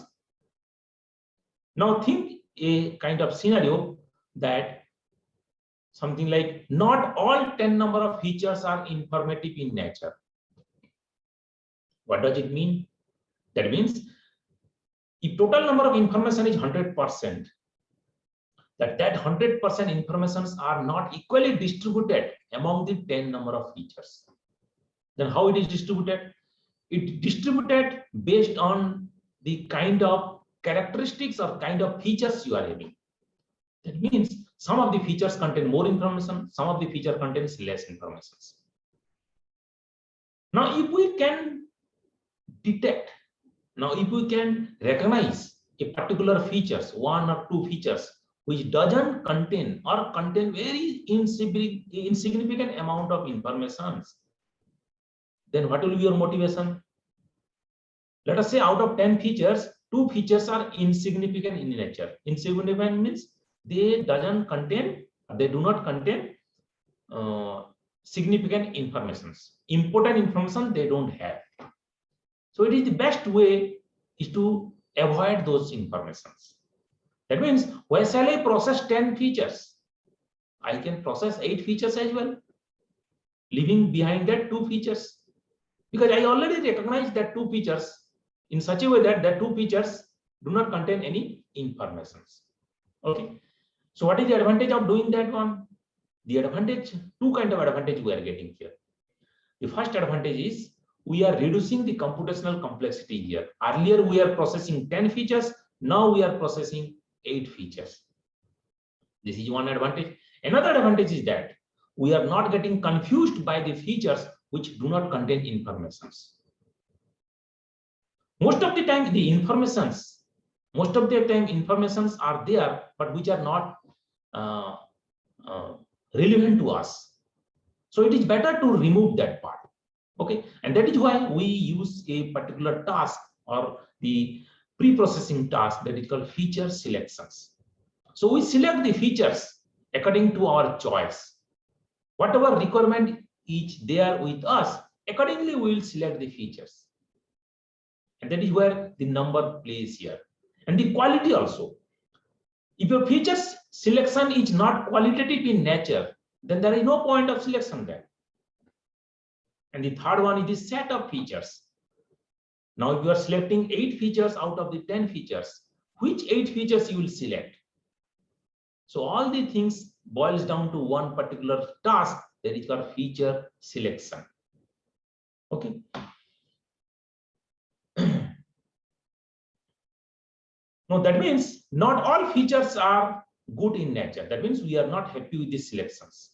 Now think a kind of scenario that something like not all 10 number of features are informative in nature. What does it mean? That means if total number of information is 100%, that 100% informations are not equally distributed among the 10 number of features. Then how it is distributed? It distributed based on the kind of characteristics or kind of features you are having. That means some of the features contain more information, some of the feature contains less information. Now if we can detect, now if we can recognize a particular features, one or two features which doesn't contain or contain very insignificant amount of information, then what will be your motivation? Let us say out of 10 features, 2 features are insignificant in nature. Insignificant means they do not contain significant informations. Important information they don't have. So it is the best way is to avoid those informations. That means, why shall I process 10 features? I can process 8 features as well, leaving behind that 2 features. Because I already recognize that 2 features in such a way that the 2 features do not contain any information. Okay. So what is the advantage of doing that one? The advantage, 2 kind of advantage we are getting here. The first advantage is we are reducing the computational complexity here. Earlier we are processing 10 features, now we are processing 8 features. This is one advantage. Another advantage is that we are not getting confused by the features which do not contain informations. Most of the time the informations are there, but which are not relevant to us. So it is better to remove that part. Okay, and that is why we use a particular task or the pre-processing task that is called feature selections. So we select the features according to our choice. Whatever requirement is there with us, accordingly we will select the features. And that is where the number plays here. And the quality also. If your features selection is not qualitative in nature, then there is no point of selection there. And the third one is the set of features. Now, if you are selecting 8 features out of the 10 features, which 8 features you will select? So all the things boils down to one particular task that is called feature selection. Okay. Now that means not all features are good in nature. That means we are not happy with the selections.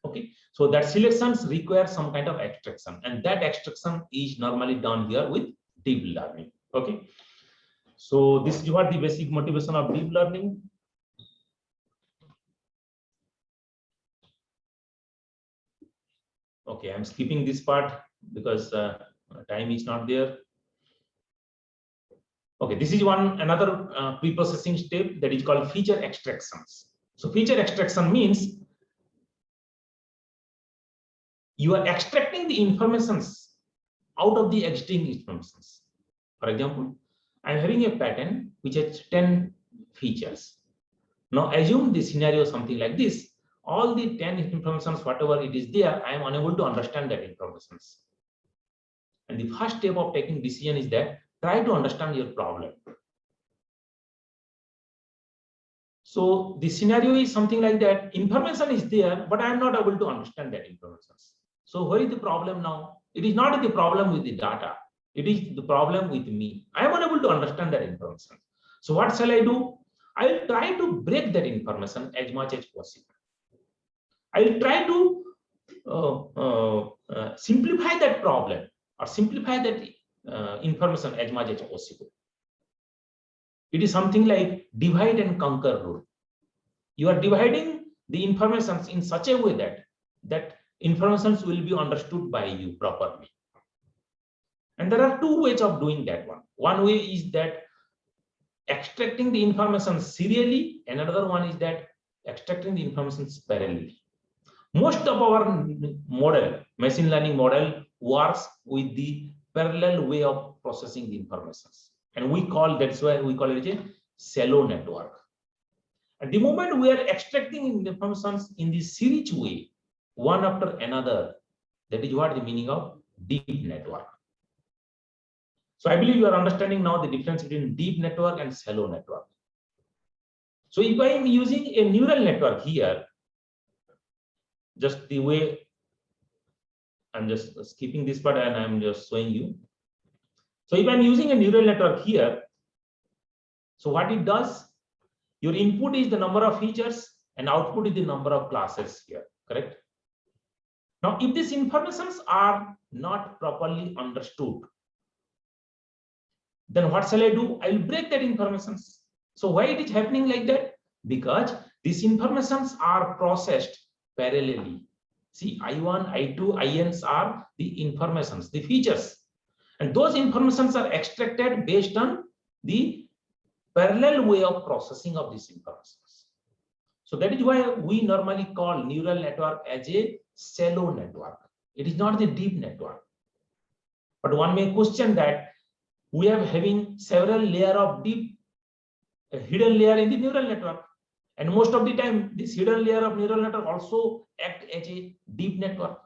Okay, so that selections require some kind of extraction, and that extraction is normally done here with deep learning. Okay, so this is what the basic motivation of deep learning. Okay, I'm skipping this part because time is not there. Okay, this is another pre-processing step that is called feature extractions. So feature extraction means you are extracting the informations out of the existing informations. For example, I'm having a pattern which has 10 features. Now assume the scenario something like this. All the 10 informations, whatever it is there, I am unable to understand that information. And the first step of taking decision is that try to understand your problem. So the scenario is something like that. Information is there, but I am not able to understand that information. So where is the problem now? It is not the problem with the data. It is the problem with me. I am unable to understand that information. So what shall I do? I will try to break that information as much as possible. I will try to simplify that problem or simplify that information as much as possible. It is something like divide and conquer rule. You are dividing the information in such a way that information will be understood by you properly. And there are two ways of doing that one. One way is that extracting the information serially, and another one is that extracting the information parallelly. Most of our model, machine learning model, works with the parallel way of processing the information. And that's why we call it a shallow network. At the moment we are extracting information in the series way, one after another, that is what the meaning of deep network. So I believe you are understanding now the difference between deep network and shallow network. So if I am using a neural network here, just the way I'm just skipping this part and I'm just showing you. So if I'm using a neural network here, so what it does, your input is the number of features and output is the number of classes here, correct? Now, if these informations are not properly understood, then what shall I do? I will break that information. So why it is happening like that? Because these informations are processed parallelly. See, I1, I2, INs are the informations, the features. And those informations are extracted based on the parallel way of processing of these informations. So that is why we normally call neural network as a shallow network. It is not the deep network. But one may question that we are having several layers of deep, hidden layer in the neural network. And most of the time, this hidden layer of neural network also act as a deep network.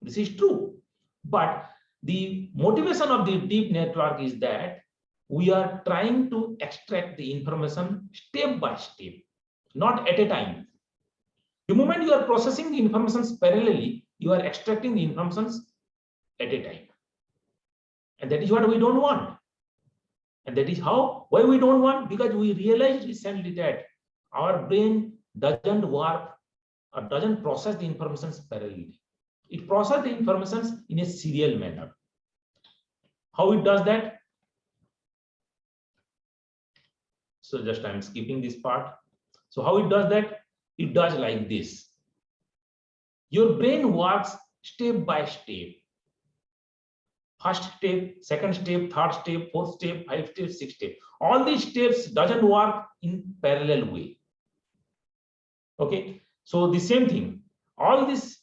This is true. But the motivation of the deep network is that we are trying to extract the information step by step, not at a time. The moment you are processing the information parallelly, you are extracting the information at a time. And that is what we don't want. And that is why we don't want, because we realized recently that our brain doesn't work or doesn't process the information parallelly. It processes the information in a serial manner. How it does that? So just I'm skipping this part. So how it does that? It does like this. Your brain works step by step. First step, second step, third step, fourth step, fifth step, sixth step. All these steps doesn't work in parallel way. Okay, so the same thing. All this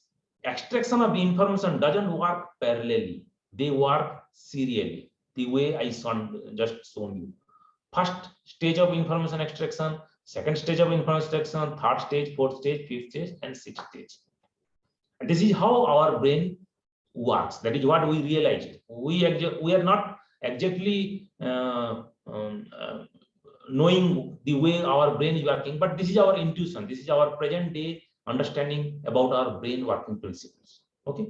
extraction of the information doesn't work parallelly. They work serially. The way I just shown you. First stage of information extraction, second stage of information extraction, third stage, fourth stage, fifth stage, and sixth stage. And this is how our brain works. That is what we realized. We are not exactly knowing the way our brain is working, but this is our intuition. This is our present day understanding about our brain working principles. Okay.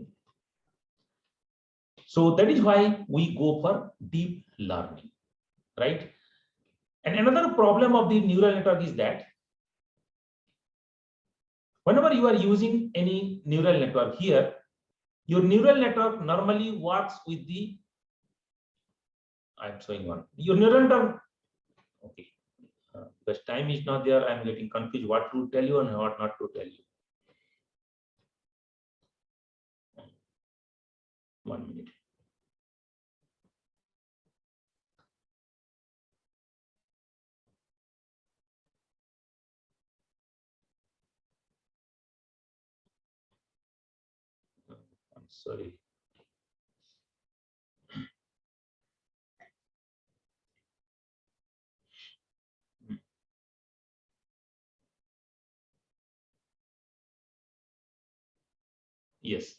So that is why we go for deep learning, right? And another problem of the neural network is that Whenever you are using any neural network here, your neural network normally works with the, I'm showing one, your neural network, okay, because time is not there, I'm getting confused what to tell you and what not to tell you. 1 minute. I'm sorry. Yes.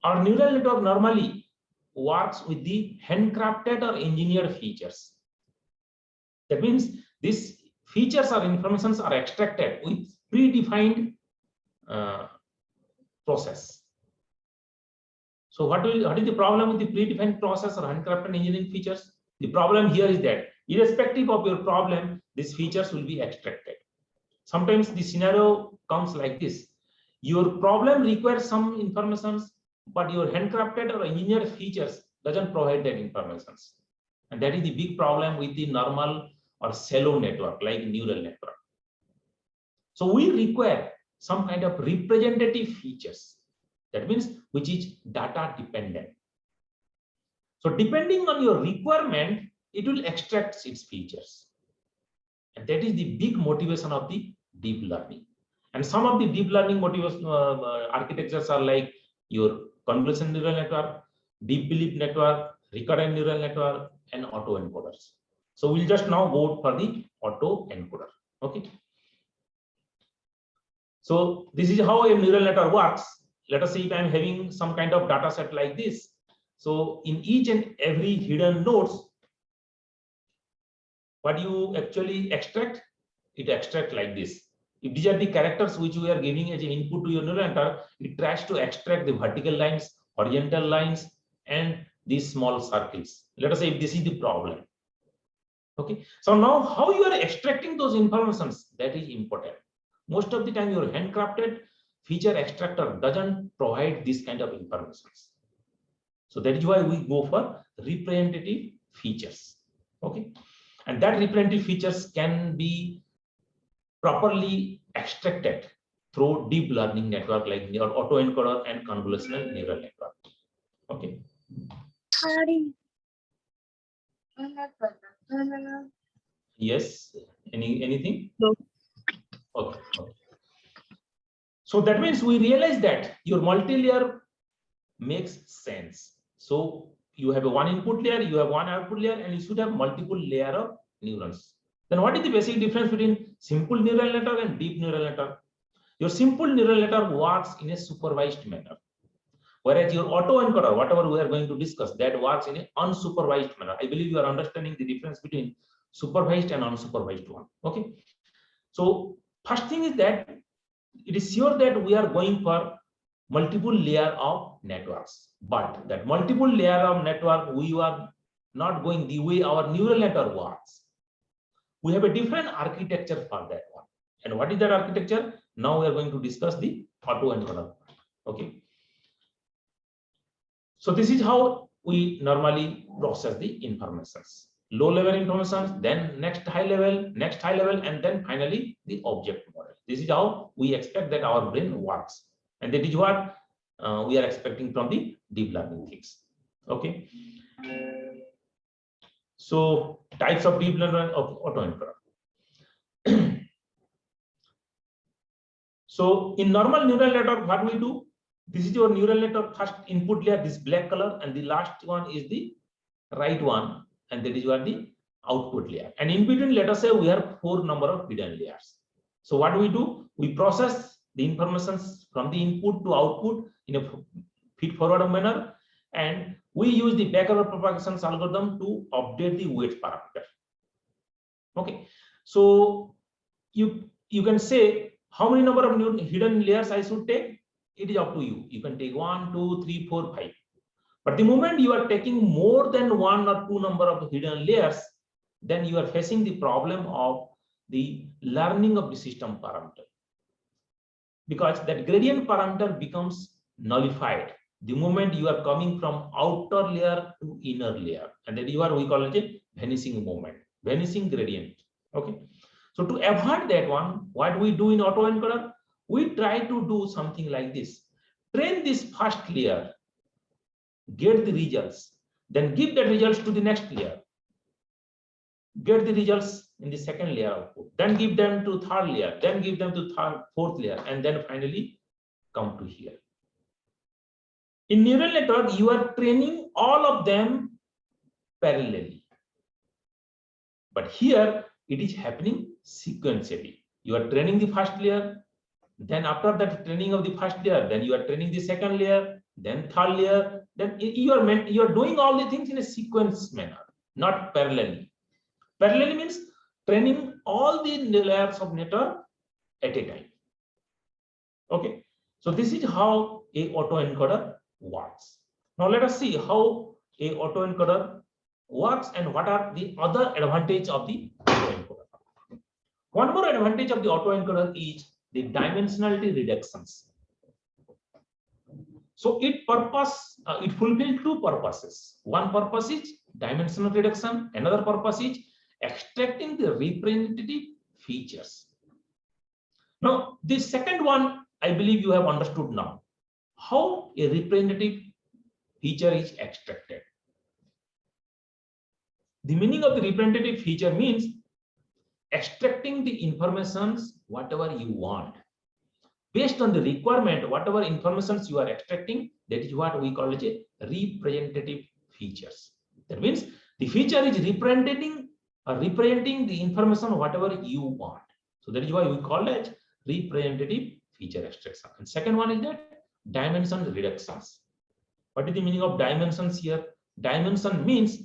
Our neural network normally works with the handcrafted or engineered features. That means these features or informations are extracted with predefined process. So what is the problem with the predefined process or handcrafted engineering features? The problem here is that irrespective of your problem, these features will be extracted. Sometimes the scenario comes like this. Your problem requires some information, but your handcrafted or engineered features doesn't provide that information. And that is the big problem with the normal or shallow network like neural network. So we require some kind of representative features. That means which is data dependent. So depending on your requirement, it will extract its features. And that is the big motivation of the deep learning. And some of the deep learning motivation architectures are like your convolutional neural network, deep belief network, recurrent neural network, and autoencoders. So we'll just now go for the autoencoder. Okay. So this is how a neural network works. Let us say if I'm having some kind of data set like this. So in each and every hidden nodes, what you actually extract, it extracts like this. If these are the characters which we are giving as an input to your neural network, it tries to extract the vertical lines, horizontal lines, and these small circles. Let us say if this is the problem. Okay. So now how you are extracting those informations, that is important. Most of the time your handcrafted feature extractor doesn't provide this kind of information. So that is why we go for representative features. Okay. And that representative features can be properly extracted through deep learning network like your autoencoder and convolutional neural network. Okay. Yes. Anything? No. Okay. Okay. So that means we realize that your multi-layer makes sense. So you have a one input layer, you have one output layer, and you should have multiple layer of neurons. Then what is the basic difference between simple neural network and deep neural network? Your simple neural network works in a supervised manner, whereas your autoencoder, whatever we are going to discuss, that works in an unsupervised manner. I believe you are understanding the difference between supervised and unsupervised one. Okay. So first thing is that it is sure that we are going for multiple layer of networks, but that multiple layer of network, we are not going the way our neural network works. We have a different architecture for that one. And what is that architecture? Now we are going to discuss the autoencoder. Okay. So this is how we normally process the informations. Low level information, then next high level, and then finally the object model. This is how we expect that our brain works. And that is what we are expecting from the deep learning things. Okay. So types of deep learning of autoencoder. So in normal neural network, what we do? This is your neural network first input layer, this black color, and the last one is the right one, and that is what the output layer. And in between, let us say we have 4 number of hidden layers. So what we do? We process the information from the input to output in a feed forward manner, and we use the backward propagation algorithm to update the weight parameter. Okay. So you can say how many number of hidden layers I should take. It is up to you. You can take 1, 2, 3, 4, 5. But the moment you are taking more than 1 or 2 number of hidden layers, then you are facing the problem of the learning of the system parameter, because that gradient parameter becomes nullified the moment you are coming from outer layer to inner layer, and that we call it a vanishing moment, vanishing gradient. Okay, so to avoid that one, what we do in autoencoder, we try to do something like this: train this first layer, get the results, then give the results to the next layer, get the results in the second layer output, then give them to third layer, then give them to fourth layer, and then finally come to here. In neural network, you are training all of them parallelly, but here it is happening sequentially. You are training the first layer, then after that training of the first layer, then you are training the second layer, then third layer, then you are doing all the things in a sequence manner, not parallelly. Parallelly means training all the layers of network at a time. Okay, so this is how a autoencoder works. Now let us see how a autoencoder works and what are the other advantages of the autoencoder. One more advantage of the autoencoder is the dimensionality reductions. So it fulfills two purposes. One purpose is dimensional reduction, another purpose is extracting the representative features. Now the second one, I believe you have understood now how a representative feature is extracted. The meaning of the representative feature means extracting the informations whatever you want. Based on the requirement, whatever informations you are extracting, that is what we call it a representative features. That means the feature is representing the information whatever you want. So that is why we call it representative feature extraction. And second one is that dimension reductions. What is the meaning of dimensions here? Dimension means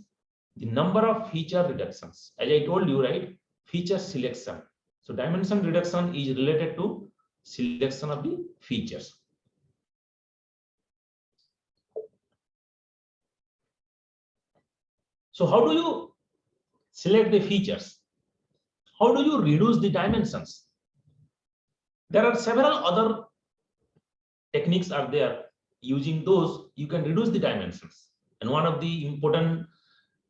the number of feature reductions. As I told you, right? Feature selection. So dimension reduction is related to selection of the features. So how do you select the features? How do you reduce the dimensions? There are several other techniques are there. Using those, you can reduce the dimensions. And one of the important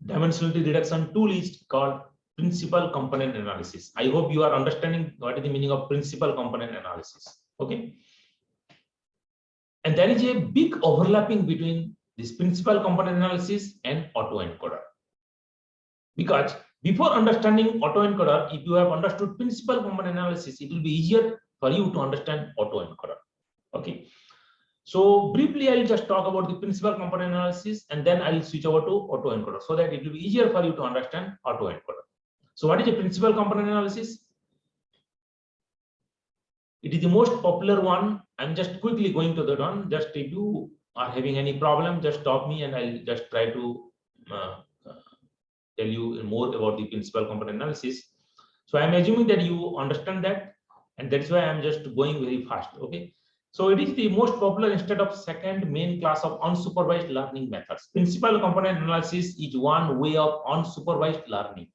dimensionality reduction tool is called principal component analysis. I hope you are understanding what is the meaning of principal component analysis. Okay. And there is a big overlapping between this principal component analysis and autoencoder. Because before understanding autoencoder, if you have understood principal component analysis, it will be easier for you to understand autoencoder. Okay. So briefly, I'll just talk about the principal component analysis and then I'll switch over to autoencoder so that it will be easier for you to understand autoencoder. So what is a principal component analysis? It is the most popular one. I'm just quickly going to that one. Just if you are having any problem, just stop me and I'll just try to tell you more about the principal component analysis. So I'm assuming that you understand that, and that's why I'm just going very fast. Okay. So it is the most popular instead of second main class of unsupervised learning methods. Principal component analysis is one way of unsupervised learning.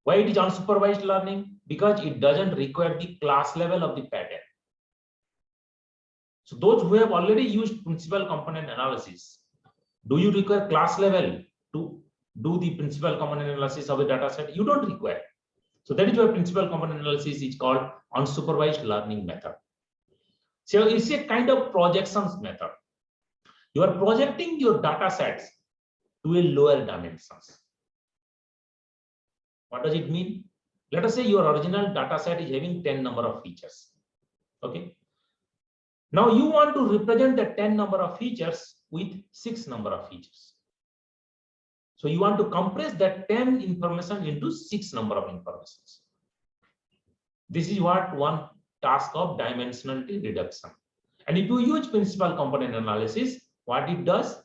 Why it is unsupervised learning? Because it doesn't require the class level of the pattern. So those who have already used principal component analysis, do you require class level to do the principal component analysis of the data set? You don't require. So that is why principal component analysis is called unsupervised learning method. So it's a kind of projections method. You are projecting your data sets to a lower dimensions. What does it mean? Let us say your original data set is having 10 number of features. Okay. Now you want to represent the 10 number of features with 6 number of features. So you want to compress that 10 information into 6 number of informations. This is what one task of dimensionality reduction. And if you use principal component analysis, what it does,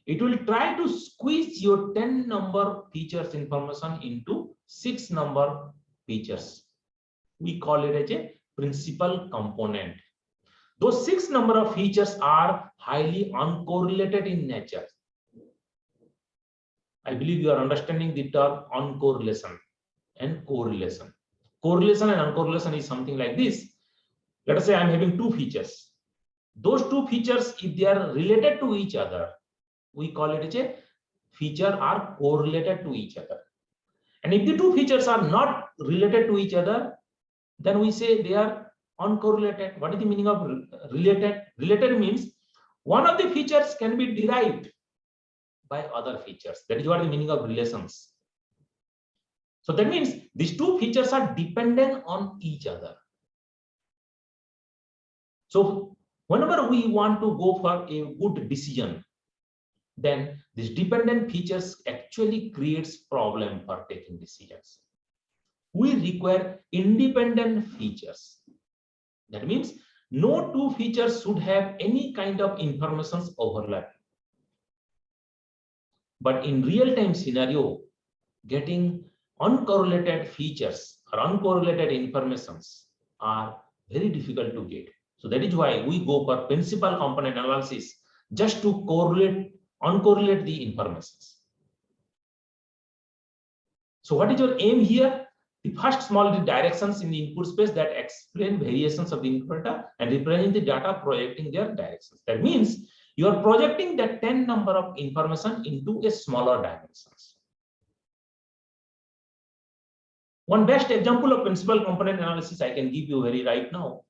it will try to squeeze your 10 number features information into 6 number features. We call it as a principal component. Those 6 number of features are highly uncorrelated in nature. I believe you are understanding the term uncorrelation and correlation. correlation and uncorrelation is something like this. Let us say I'm having two features. Those two features, if they are related to each other, we call it as a feature are correlated to each other. And if the two features are not related to each other, then we say they are uncorrelated. What is the meaning of related? Related means one of the features can be derived by other features. That is what the meaning of relations. So that means these two features are dependent on each other. So whenever we want to go for a good decision, then these dependent features actually creates problem for taking decisions. We require independent features. That means no two features should have any kind of information overlap. But in real-time scenario, getting uncorrelated features or uncorrelated informations are very difficult to get. So that is why we go for principal component analysis just to uncorrelate the informations. So what is your aim here? The first small directions in the input space that explain variations of the input data and represent the data projecting their directions. That means you are projecting that 10 number of information into a smaller dimensions. One best example of principal component analysis I can give you very right now.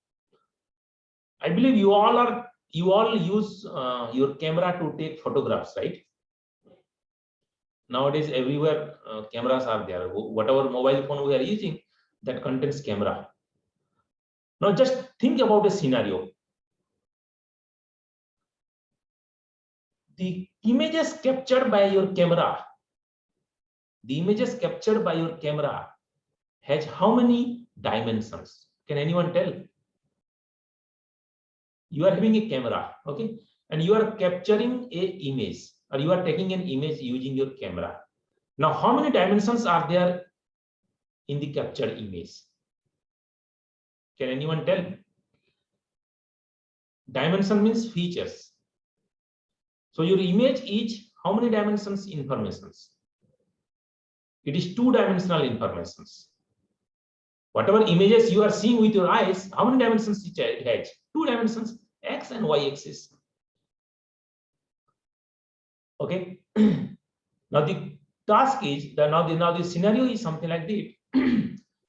I believe you all use your camera to take photographs, right? Nowadays, everywhere cameras are there. Whatever mobile phone we are using, that contains camera. Now, just think about a scenario. The images captured by your camera, has how many dimensions? Can anyone tell? You are having a camera, okay, and you are capturing a image, or you are taking an image using your camera. Now, how many dimensions are there in the captured image? Can anyone tell? Dimension means features. So your image is how many dimensions informations? It is two-dimensional informations. Whatever images you are seeing with your eyes, how many dimensions it has? Two dimensions, x and y axis. Okay. Now the task is that now the scenario is something like this.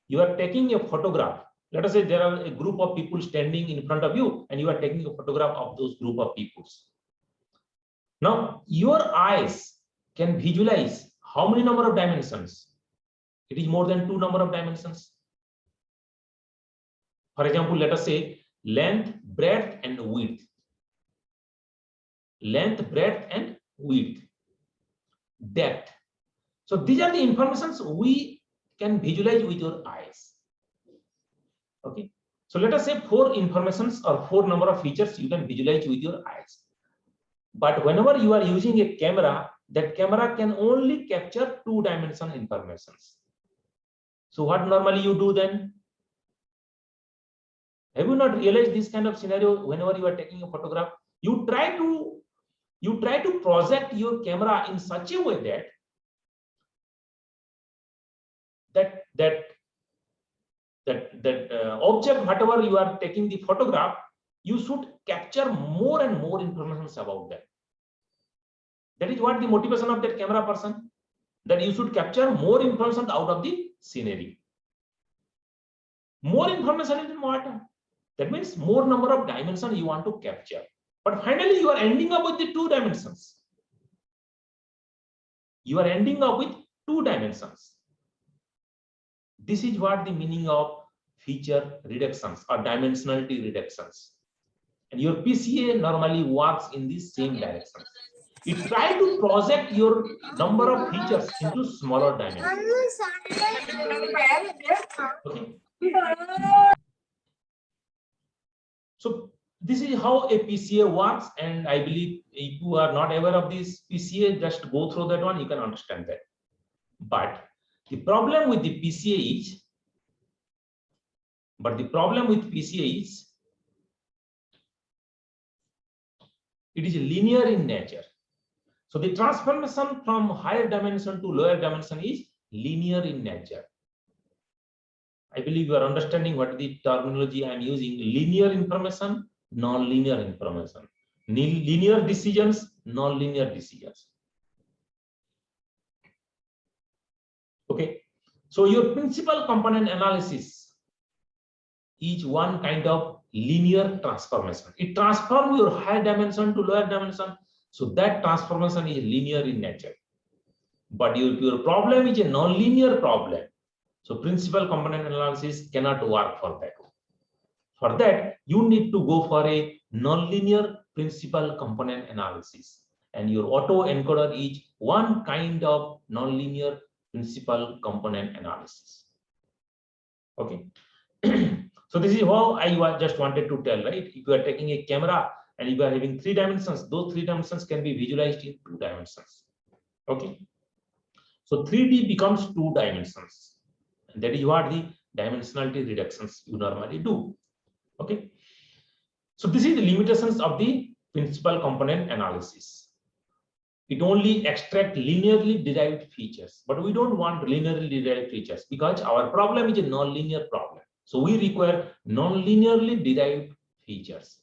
You are taking a photograph. Let us say there are a group of people standing in front of you, and you are taking a photograph of those group of people. Now your eyes can visualize how many number of dimensions? It is more than two number of dimensions. For example, let us say length, breadth, and width. Length, breadth, and width. Depth. So these are the informations we can visualize with your eyes. Okay. So let us say 4 informations or 4 number of features you can visualize with your eyes. But whenever you are using a camera, that camera can only capture 2-dimensional informations. So what normally you do then? Have you not realized this kind of scenario? Whenever you are taking a photograph, you try to project your camera in such a way that object, whatever you are taking the photograph, you should capture more and more information about that. That is what the motivation of that camera person, that you should capture more information out of the scenery. More information is what? That means more number of dimensions you want to capture. But finally, you are ending up with the 2 dimensions. You are ending up with 2 dimensions. This is what the meaning of feature reductions or dimensionality reductions. And your PCA normally works in the same direction. You try to project your number of features into smaller dimensions. Okay. So this is how a PCA works, and I believe if you are not aware of this PCA, just go through that one, you can understand that. But the problem with the PCA is, it is linear in nature. So the transformation from higher dimension to lower dimension is linear in nature. I believe you are understanding what the terminology I am using. Linear information, non-linear information. Linear decisions, non-linear decisions. Okay. So your principal component analysis is one kind of linear transformation. It transforms your higher dimension to lower dimension. So that transformation is linear in nature. But your problem is a non-linear problem. So principal component analysis cannot work for that. For that, you need to go for a non-linear principal component analysis. And your autoencoder is one kind of non-linear principal component analysis. Okay. So this is how I just wanted to tell, right? If you are taking a camera and if you are having 3 dimensions, those 3 dimensions can be visualized in 2 dimensions. Okay. So 3D becomes 2 dimensions. And that is what the dimensionality reductions you normally do. Okay. So this is the limitations of the principal component analysis. It only extracts linearly derived features, but we don't want linearly derived features because our problem is a non-linear problem. So we require non-linearly derived features.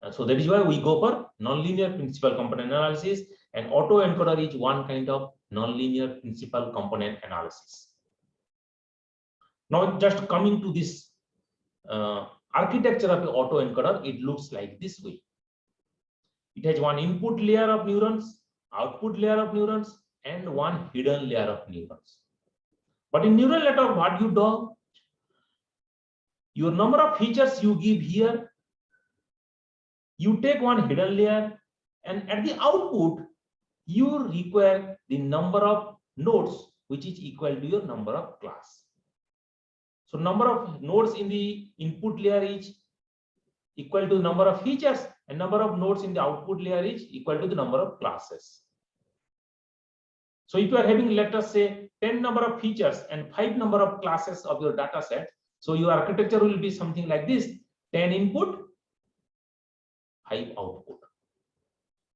And so that is why we go for non-linear principal component analysis, and autoencoder is one kind of non-linear principal component analysis. Now just coming to this architecture of the autoencoder, it looks like this way. It has one input layer of neurons, output layer of neurons, and one hidden layer of neurons. But in neural network, what you do, your number of features you give here, you take one hidden layer, and at the output, you require the number of nodes, which is equal to your number of class. So number of nodes in the input layer is equal to the number of features, and number of nodes in the output layer is equal to the number of classes. So if you are having, let us say, 10 number of features and 5 number of classes of your data set, so your architecture will be something like this: 10 input, 5 output.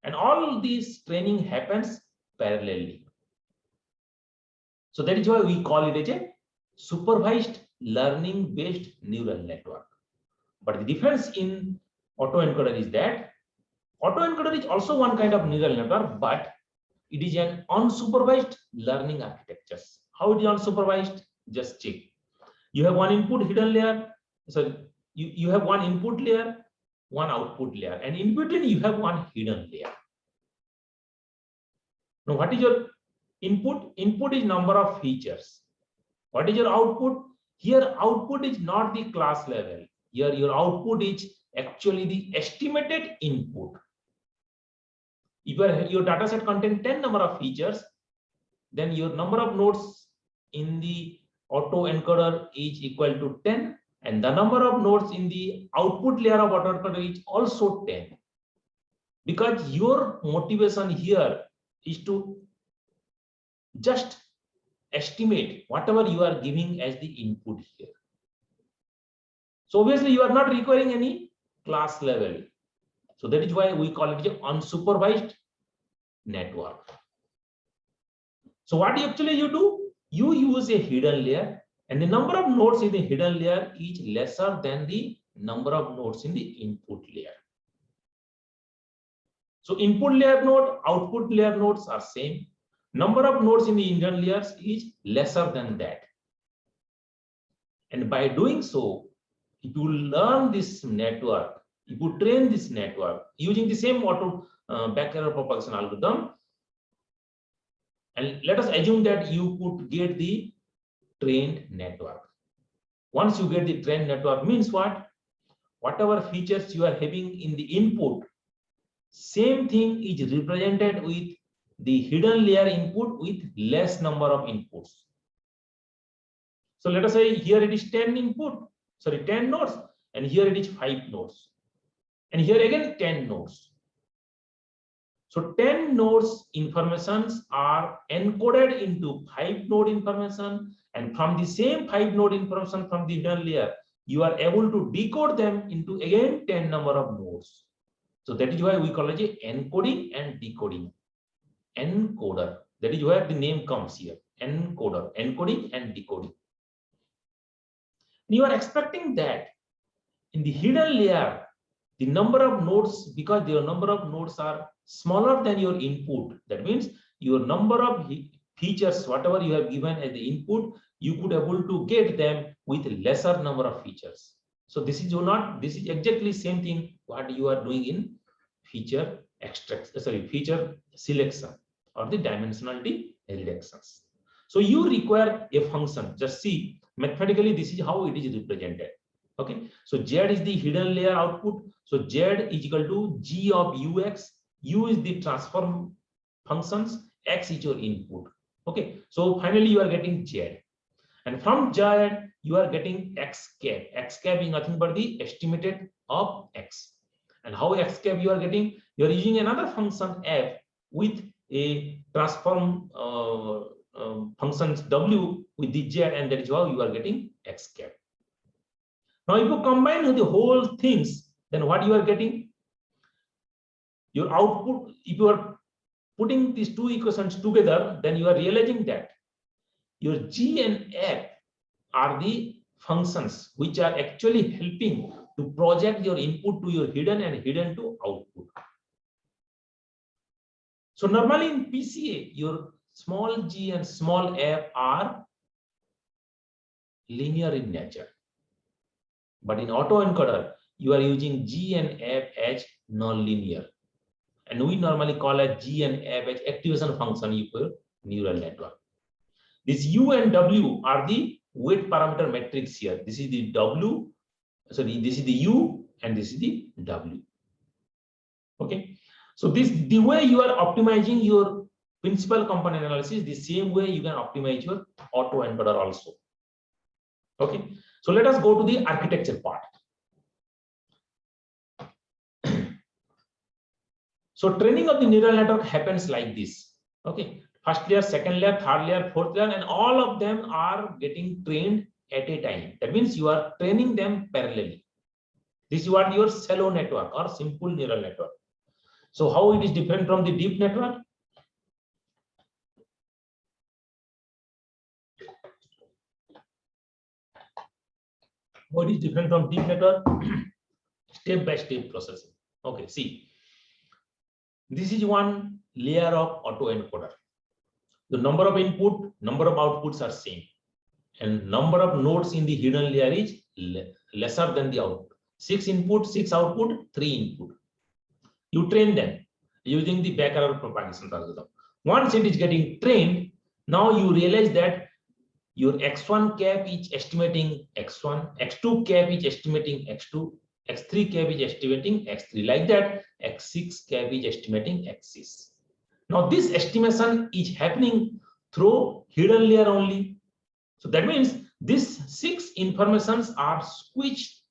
And all this training happens parallelly. So that is why we call it as a supervised learning based neural network. But the difference in autoencoder is that autoencoder is also one kind of neural network, but it is an unsupervised learning architecture. How it is unsupervised? Just check. You have one input hidden layer. So you have one input layer, one output layer, and in between you have one hidden layer. Now, what is your input? Input is number of features. What is your output? Here, output is not the class level. Here, your output is actually the estimated input. If your data set contains 10 number of features, then your number of nodes in the autoencoder is equal to 10, and the number of nodes in the output layer of autoencoder is also 10. Because your motivation here is to just estimate whatever you are giving as the input here. So obviously you are not requiring any class level. So that is why we call it an unsupervised network. So what actually you do? You use a hidden layer, and the number of nodes in the hidden layer is lesser than the number of nodes in the input layer. So input layer node, output layer nodes are same. Number of nodes in the hidden layers is lesser than that. And by doing so, if you learn this network, if you train this network using the same back-error propagation algorithm, and let us assume that you could get the trained network. Once you get the trained network, means what? Whatever features you are having in the input, same thing is represented with the hidden layer input with less number of inputs. So let us say here it is 10 nodes, and here it is 5 nodes, and here again 10 nodes. So 10 nodes informations are encoded into 5 node information, and from the same 5 node information from the hidden layer, you are able to decode them into again 10 number of nodes. So that is why we call it encoding and decoding. Encoder. That is where the name comes here. Encoder, encoding and decoding. You are expecting that in the hidden layer, the number of nodes, because your number of nodes are smaller than your input. That means your number of features, whatever you have given as the input, you could able to get them with lesser number of features. So this is exactly same thing what you are doing in feature feature selection or the dimensionality reductions. So you require a function. Just see mathematically, this is how it is represented. Okay, so Z is the hidden layer output. So Z is equal to G of Ux. U is the transform functions. X is your input. Okay, so finally you are getting Z, and from Z you are getting X cap. X cap is nothing but the estimated of X. And how X cap you are getting? You are using another function F with a transform functions W with the Z, and that is how you are getting X cap. Now, if you combine the whole things, then what you are getting? Your output, if you are putting these two equations together, then you are realizing that your G and F are the functions which are actually helping to project your input to your hidden and hidden to output. So normally in PCA, your small g and small f are linear in nature. But in autoencoder, you are using G and F as non-linear. And we normally call it G and F as activation function for neural network. This U and W are the weight parameter matrix here. This is the W, sorry, this is the U and this is the W. Okay. So the way you are optimizing your principal component analysis, the same way you can optimize your autoencoder also. Okay. So let us go to the architecture part. So training of the neural network happens like this. Okay. First layer, second layer, third layer, fourth layer, and all of them are getting trained at a time. That means you are training them parallelly. This is what your shallow network or simple neural network. So how it is different from the deep network? What is different from deep network? Step by step processing. Okay, see, this is one layer of autoencoder. The number of input, number of outputs are same, and number of nodes in the hidden layer is lesser than the output. 6 input, 6 output, 3 input. You train them using the back-arrow propagation algorithm. Once it is getting trained, now you realize that your x1 cap is estimating x1, x2 cap is estimating x2, x3 cap is estimating x3. Like that, x6 cap is estimating x6. Now this estimation is happening through hidden layer only. So that means these 6 informations are switched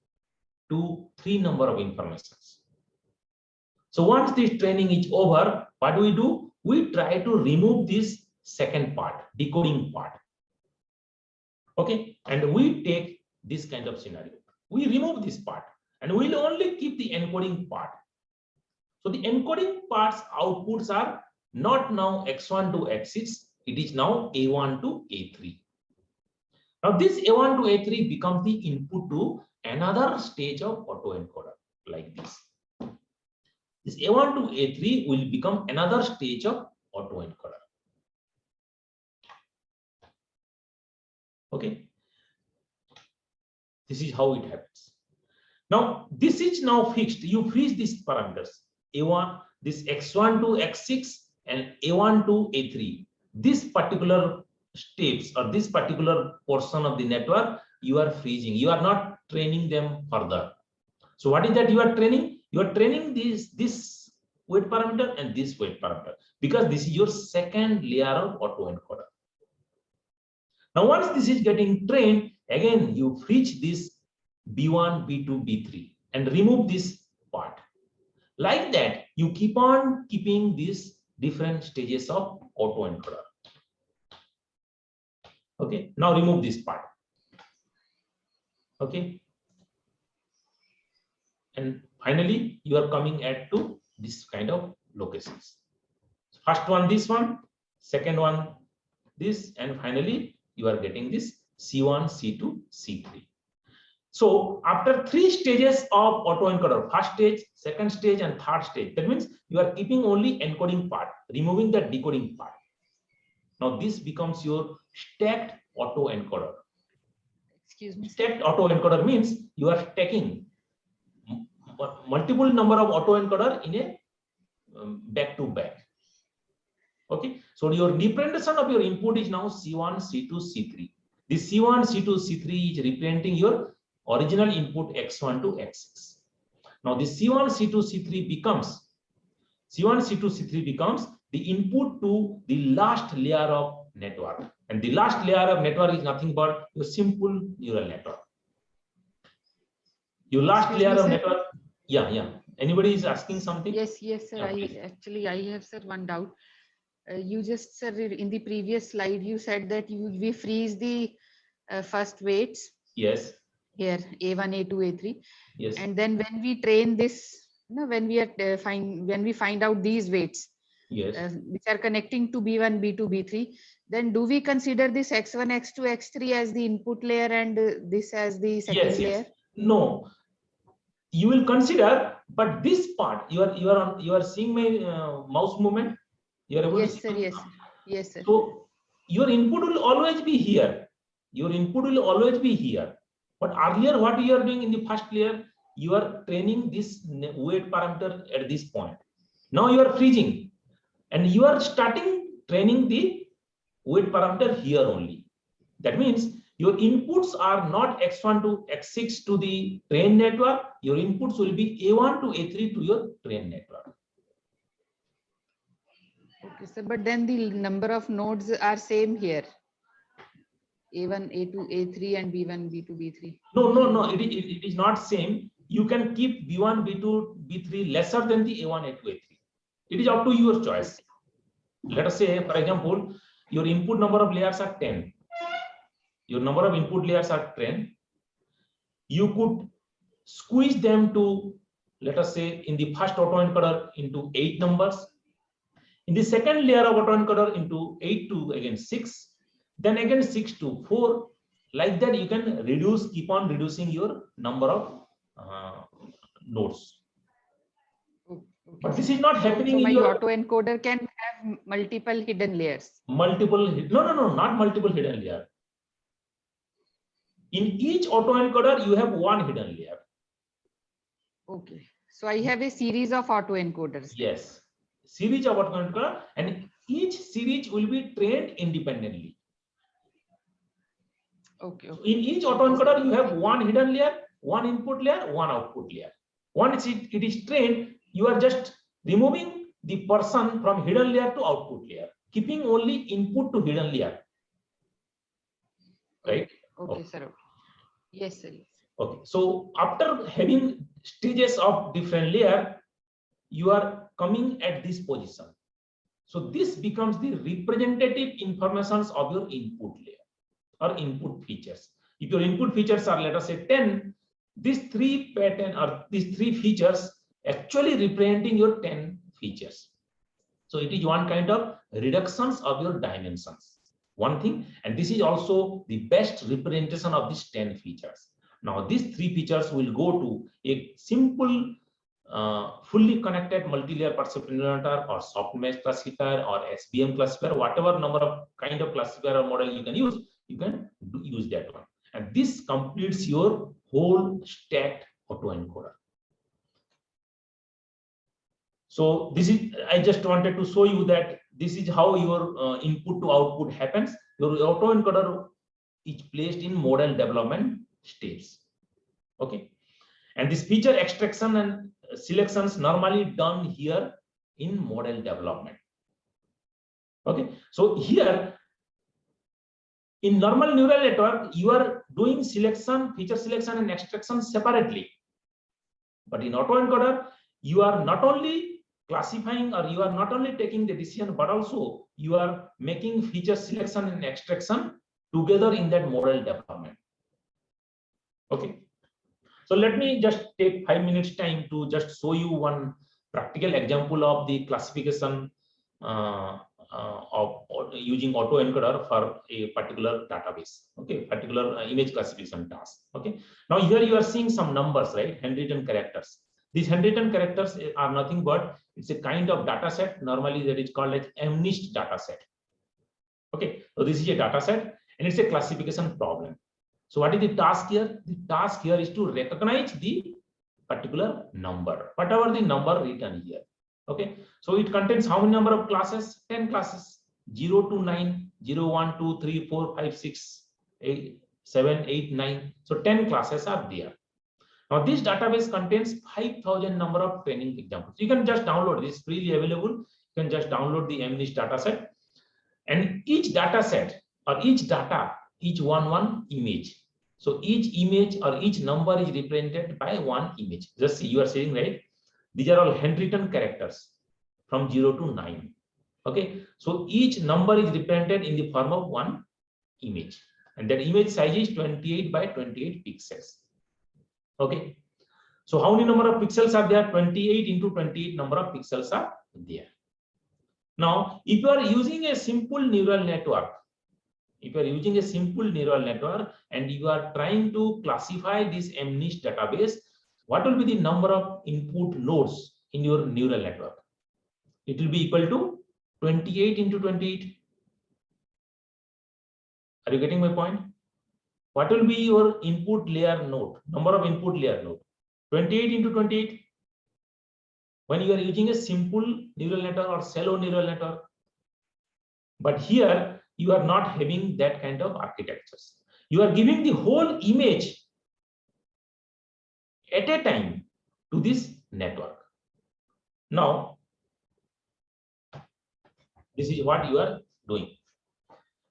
to 3 number of informations. So once this training is over, what do? We try to remove this second part, decoding part. Okay, and we take this kind of scenario. We remove this part and we'll only keep the encoding part. So the encoding part's outputs are not now x1 to x6, it is now a1 to a3. Now this a1 to a3 becomes the input to another stage of autoencoder like this. This a1 to a3 will become another stage of autoencoder. Okay, this is how it happens. Now this is now fixed. You freeze these parameters a1, this x1 to x6 and a1 to a3. This particular steps or this particular portion of the network you are freezing. You are not training them further. So what is that you are training? You are training this weight parameter and this weight parameter, because this is your second layer of autoencoder. Now once this is getting trained, again you freeze this b1, b2, b3 and remove this part. Like that, you keep on keeping these different stages of autoencoder. Okay, now remove this part. Okay, and finally you are coming at to this kind of locations. First one, this one, second one, this, and finally you are getting this C1, C2, C3. So after 3 stages of autoencoder, first stage, second stage, and third stage, that means you are keeping only encoding part, removing the decoding part. Now this becomes your stacked autoencoder. Excuse me, sir. Stacked autoencoder means you are stacking multiple number of autoencoder in a back to back. Okay, so your representation of your input is now C1, C2, C3. This C1, C2, C3 is representing your original input X1 to X6. Now this C1, C2, C3 becomes the input to the last layer of network, and the last layer of network is nothing but your simple neural network. Your last Excuse layer me, of sir? network. Yeah. Anybody is asking something? Yes, sir. Yeah, I have, sir, one doubt. You just, sir, in the previous slide, you said that we freeze the first weights Yes. here, A1, A2, A3, Yes. and then when we train this, when we find out these weights, Yes. which are connecting to B1, B2, B3, then do we consider this X1, X2, X3 as the input layer and this as the second layer? No, you will consider, but this part you are seeing my mouse movement. You are able to Yes, see sir. my- Yes, sir. So your input will always be here. Your input will always be here. But earlier, what you are doing in the first layer, you are training this weight parameter at this point. Now you are freezing, and you are starting training the weight parameter here only. That means your inputs are not X1 to X6 to the train network. Your inputs will be A1 to A3 to your train network. Okay, sir. But then the number of nodes are same here. A1, A2, A3, and B1, B2, B3. No. It is not same. You can keep B1, B2, B3 lesser than the A1, A2, A3. It is up to your choice. Let us say, for example, your input number of layers are 10. Your number of input layers are 10. You could squeeze them to, let us say, in the first autoencoder into 8 numbers. In the second layer of autoencoder into 8 to again 6. Then again 6 to 4. Like that, you can keep on reducing your number of nodes. Okay, But this sir. is not happening So in my your autoencoder can have multiple hidden layers. no, not multiple hidden layer. In each autoencoder, you have one hidden layer. Okay. So I have a series of autoencoders. Yes, series of autoencoder, and each series will be trained independently. Okay. So in each autoencoder, you have one hidden layer, one input layer, one output layer. Once it is trained, you are just removing the person from hidden layer to output layer, keeping only input to hidden layer. Right? Okay, sir. Okay. Yes, sir. Okay. So after having stages of different layer, you are coming at this position. So this becomes the representative informations of your input layer or input features. If your input features are, let us say, 10, these 3 pattern or these 3 features actually representing your 10 features. So it is one kind of reductions of your dimensions. One thing, and this is also the best representation of these 10 features. Now these 3 features will go to a simple fully connected multi-layer perception neural network or softmax classifier or SVM classifier, whatever number of kind of classifier or model you can use that one. And this completes your whole stacked autoencoder. So this is, I just wanted to show you that this is how your input to output happens. Your autoencoder is placed in model development steps. Okay. And this feature extraction and selections normally done here in model development. Okay. So here in normal neural network, you are doing selection, feature selection and extraction separately. But in autoencoder, you are not only classifying or you are not only taking the decision, but also you are making feature selection and extraction together in that model development. Okay. So let me just take 5 minutes time to just show you one practical example of the classification of using autoencoder for a particular database, okay, particular image classification task. Okay, now here you are seeing some numbers, right? Handwritten characters. These handwritten characters are nothing but it's a kind of data set. Normally that is called like MNIST data set. Okay, so this is a data set and it's a classification problem. So what is the task here? The task here is to recognize the particular number, whatever the number written here. Okay, so it contains how many number of classes? 10 classes, 0 to 9, 0, 1, 2, 3, 4, 5, 6, 8, 7, 8, 9. So 10 classes are there. Now this database contains 5,000 number of training examples. You can just download this, freely available. You can just download the MNIST dataset, and each dataset or each data, each one image. So each image or each number is represented by one image. Just see, you are saying, right? These are all handwritten characters from 0 to 9. Okay, so each number is represented in the form of one image, and that image size is 28 by 28 pixels. Okay, so how many number of pixels are there? 28 into 28 number of pixels are there. Now, if you are using a simple neural network, and you are trying to classify this MNIST database, what will be the number of input nodes in your neural network? It will be equal to 28 into 28. Are you getting my point? What will be your input layer node, number of input layer node? 28 into 28. When you are using a simple neural network or shallow neural network. But here you are not having that kind of architectures. You are giving the whole image at a time to this network. Now, this is what you are doing.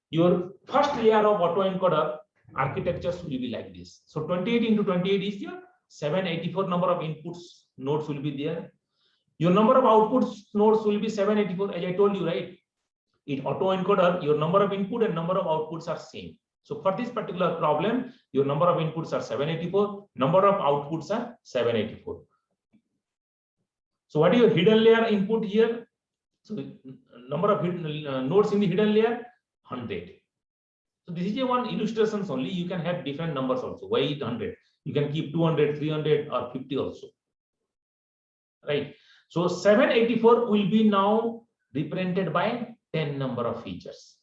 Your first layer of autoencoder architectures will be like this. So 28 into 28 is your 784 number of inputs nodes will be there. Your number of outputs nodes will be 784, as I told you, right? In autoencoder, your number of input and number of outputs are same. So for this particular problem, your number of inputs are 784, number of outputs are 784. So what is your hidden layer input here? So number of nodes in the hidden layer, 100. So this is a one illustrations only. You can have different numbers also. Why 100? You can keep 200, 300 or 50 also. Right. So 784 will be now represented by 10 number of features.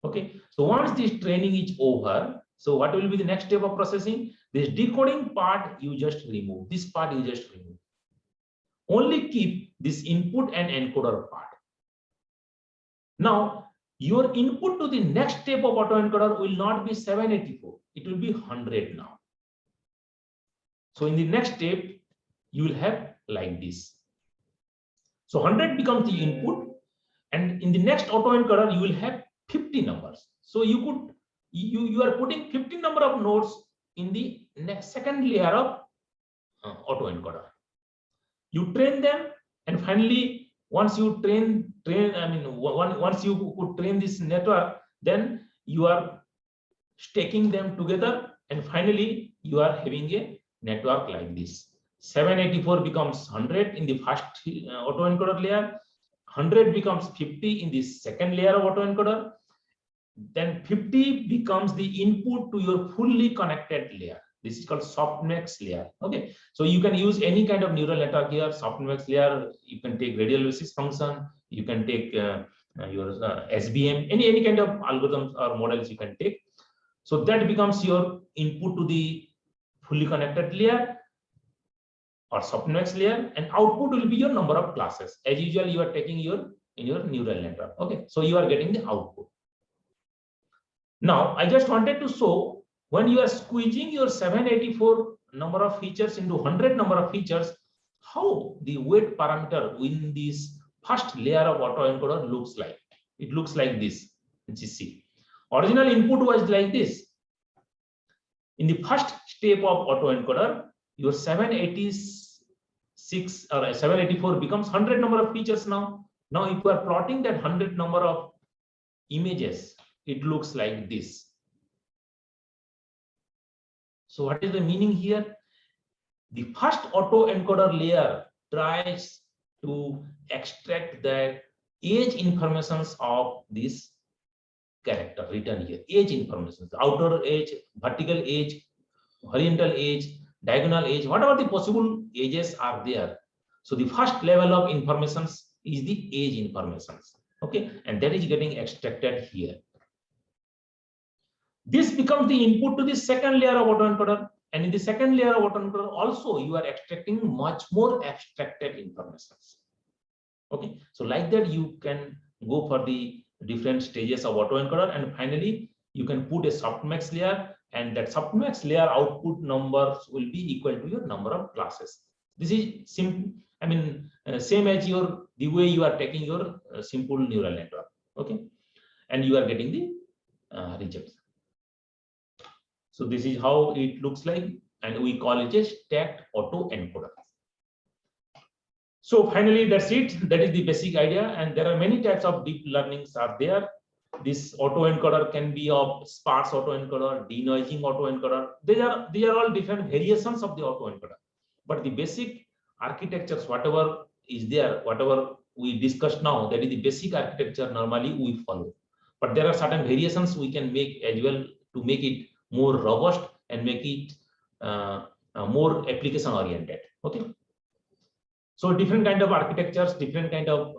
Okay. So once this training is over, so what will be the next step of processing? This decoding part you just remove. This part you just remove. Only keep this input and encoder part. Now, your input to the next step of autoencoder will not be 784. It will be 100 now. So in the next step, you will have like this. So 100 becomes the input, and in the next autoencoder, you will have 50 numbers. So you are putting 50 number of nodes in the next second layer of autoencoder. You train them, and finally, once you once you could train this network, then you are staking them together, and finally you are having a network like this. 784 becomes 100 in the first autoencoder layer, 100 becomes 50 in the second layer of autoencoder, then 50 becomes the input to your fully connected layer. This is called softmax layer. Okay, so you can use any kind of neural network here. Softmax layer, you can take radial basis function, you can take your SBM, any kind of algorithms or models you can take. So that becomes your input to the fully connected layer or softmax layer, and output will be your number of classes. As usual, you are taking in your neural network. Okay, so you are getting the output. Now, I just wanted to show when you are squeezing your 784 number of features into 100 number of features, how the weight parameter in this first layer of autoencoder looks like. It looks like this. See, original input was like this. In the first step of autoencoder, your 786 or 784 becomes 100 number of features now. Now, if you are plotting that 100 number of images, it looks like this. So what is the meaning here? The first autoencoder layer tries to extract the age informations of this character written here. Age informations, outer age, vertical age, horizontal age, diagonal age, whatever the possible ages are there. So the first level of informations is the age informations. Okay, and that is getting extracted here. This becomes the input to the second layer of autoencoder, and in the second layer of autoencoder also you are extracting much more abstracted informations. Okay, so like that you can go for the different stages of autoencoder, and finally you can put a softmax layer, and that softmax layer output numbers will be equal to your number of classes. This is simple. I mean, same as the way you are taking your simple neural network. Okay, and you are getting the results. So this is how it looks like, and we call it a stacked autoencoder. So finally, that's it. That is the basic idea, and there are many types of deep learnings are there. This autoencoder can be of sparse autoencoder, denoising autoencoder. These are all different variations of the autoencoder. But the basic architectures, whatever is there, whatever we discussed now, that is the basic architecture normally we follow. But there are certain variations we can make as well to make it more robust and make it more application oriented. Okay. So different kind of architectures, different kind of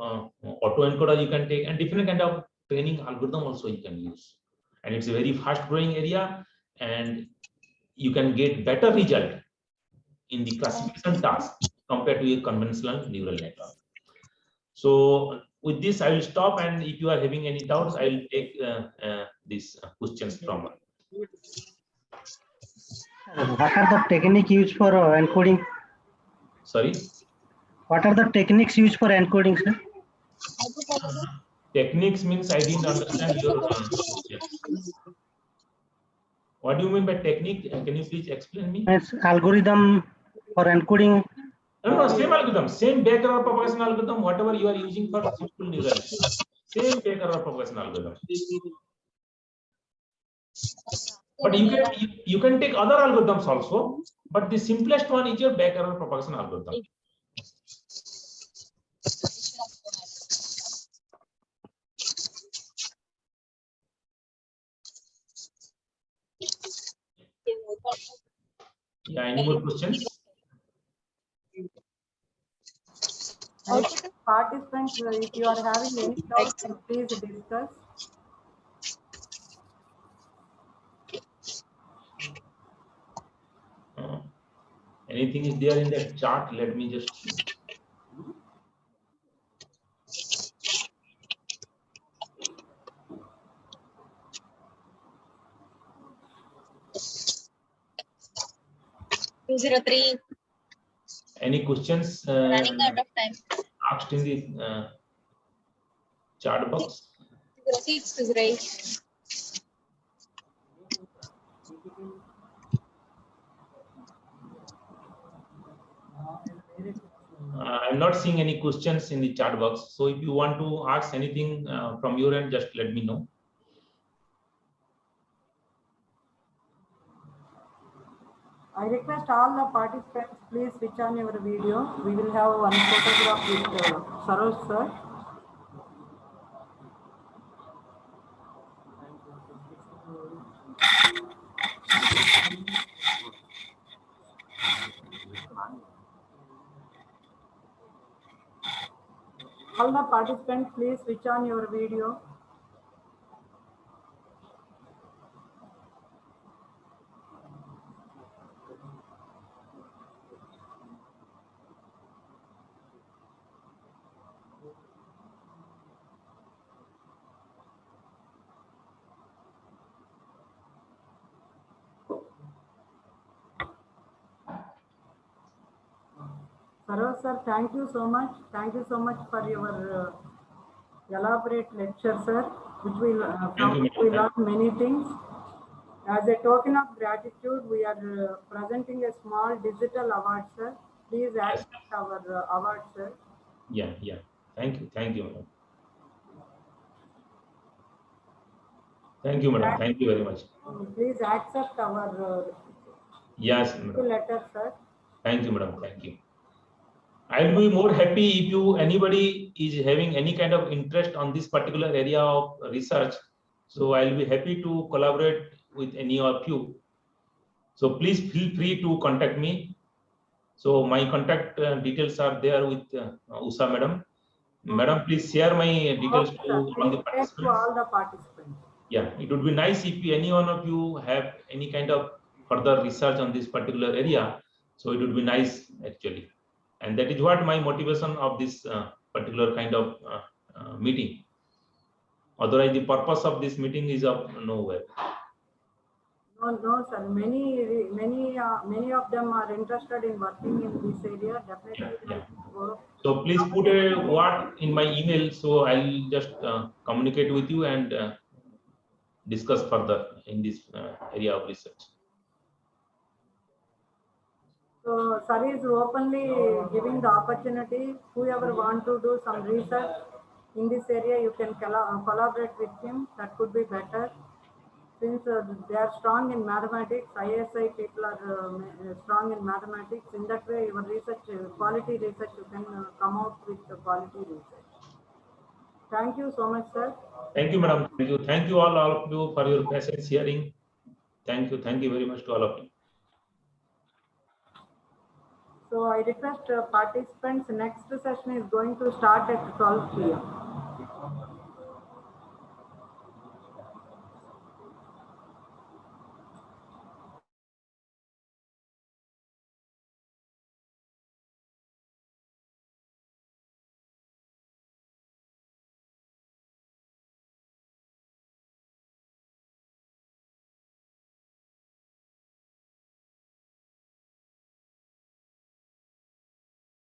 autoencoder you can take, and different kind of training algorithm also you can use. And it's a very fast growing area, and you can get better result in the classification task compared to a conventional neural network. So with this, I will stop, and if you are having any doubts, I will take these questions from. What are the techniques used for encoding? Sorry? What are the techniques used for encoding, sir? Techniques means I didn't understand your question. What do you mean by technique? Can you please explain me? It's algorithm for encoding. No, same algorithm, same back-error propagation algorithm, whatever you are using for simple neural network. Same back-error propagation algorithm. But you can take other algorithms also, but the simplest one is your back-error propagation algorithm. Yeah, any more questions? Participants, if you are having any doubts, please discuss. Anything is there in that chart? Let me just see. Any questions Running out of time. asked in the chat box? 6 is right. I'm not seeing any questions in the chat box. So if you want to ask anything from your end, just let me know. I request all the participants, please switch on your video. We will have one photograph with Saroj sir. All the participants, please switch on your video. Saroj sir, thank you so much. Thank you so much for your elaborate lecture, sir, which we learned many things. As a token of gratitude, we are presenting a small digital award, sir. Please accept our award, sir. Yeah. Thank you, madam. Thank you, madam. Thank you very much. Please accept our yes, madam. letter, sir. Thank you, madam. Thank you. I'll be more happy if anybody is having any kind of interest on this particular area of research. So I'll be happy to collaborate with any of you. So please feel free to contact me. So my contact details are there with Usha madam. Madam, please share my details Okay, to sir. all the Please take to participants. all the participants. Yeah, it would be nice if any one of you have any kind of further research on this particular area. So it would be nice actually. And that is what my motivation of this particular kind of meeting. Otherwise, the purpose of this meeting is of nowhere. No, sir. Many of them are interested in working in this area. Definitely, Yeah. go. So please put a word in my email. So I'll just communicate with you and discuss further in this area of research. So, sir is openly giving the opportunity. Whoever want to do some research in this area, you can collaborate with him. That could be better. Since they are strong in mathematics, ISI people are strong in mathematics. In that way, your research, quality research, you can come out with the quality research. Thank you so much, sir. Thank you, madam. Thank you. Thank you all of you for your patience hearing. Thank you. Thank you very much to all of you. So I request participants, next session is going to start at 12 p.m.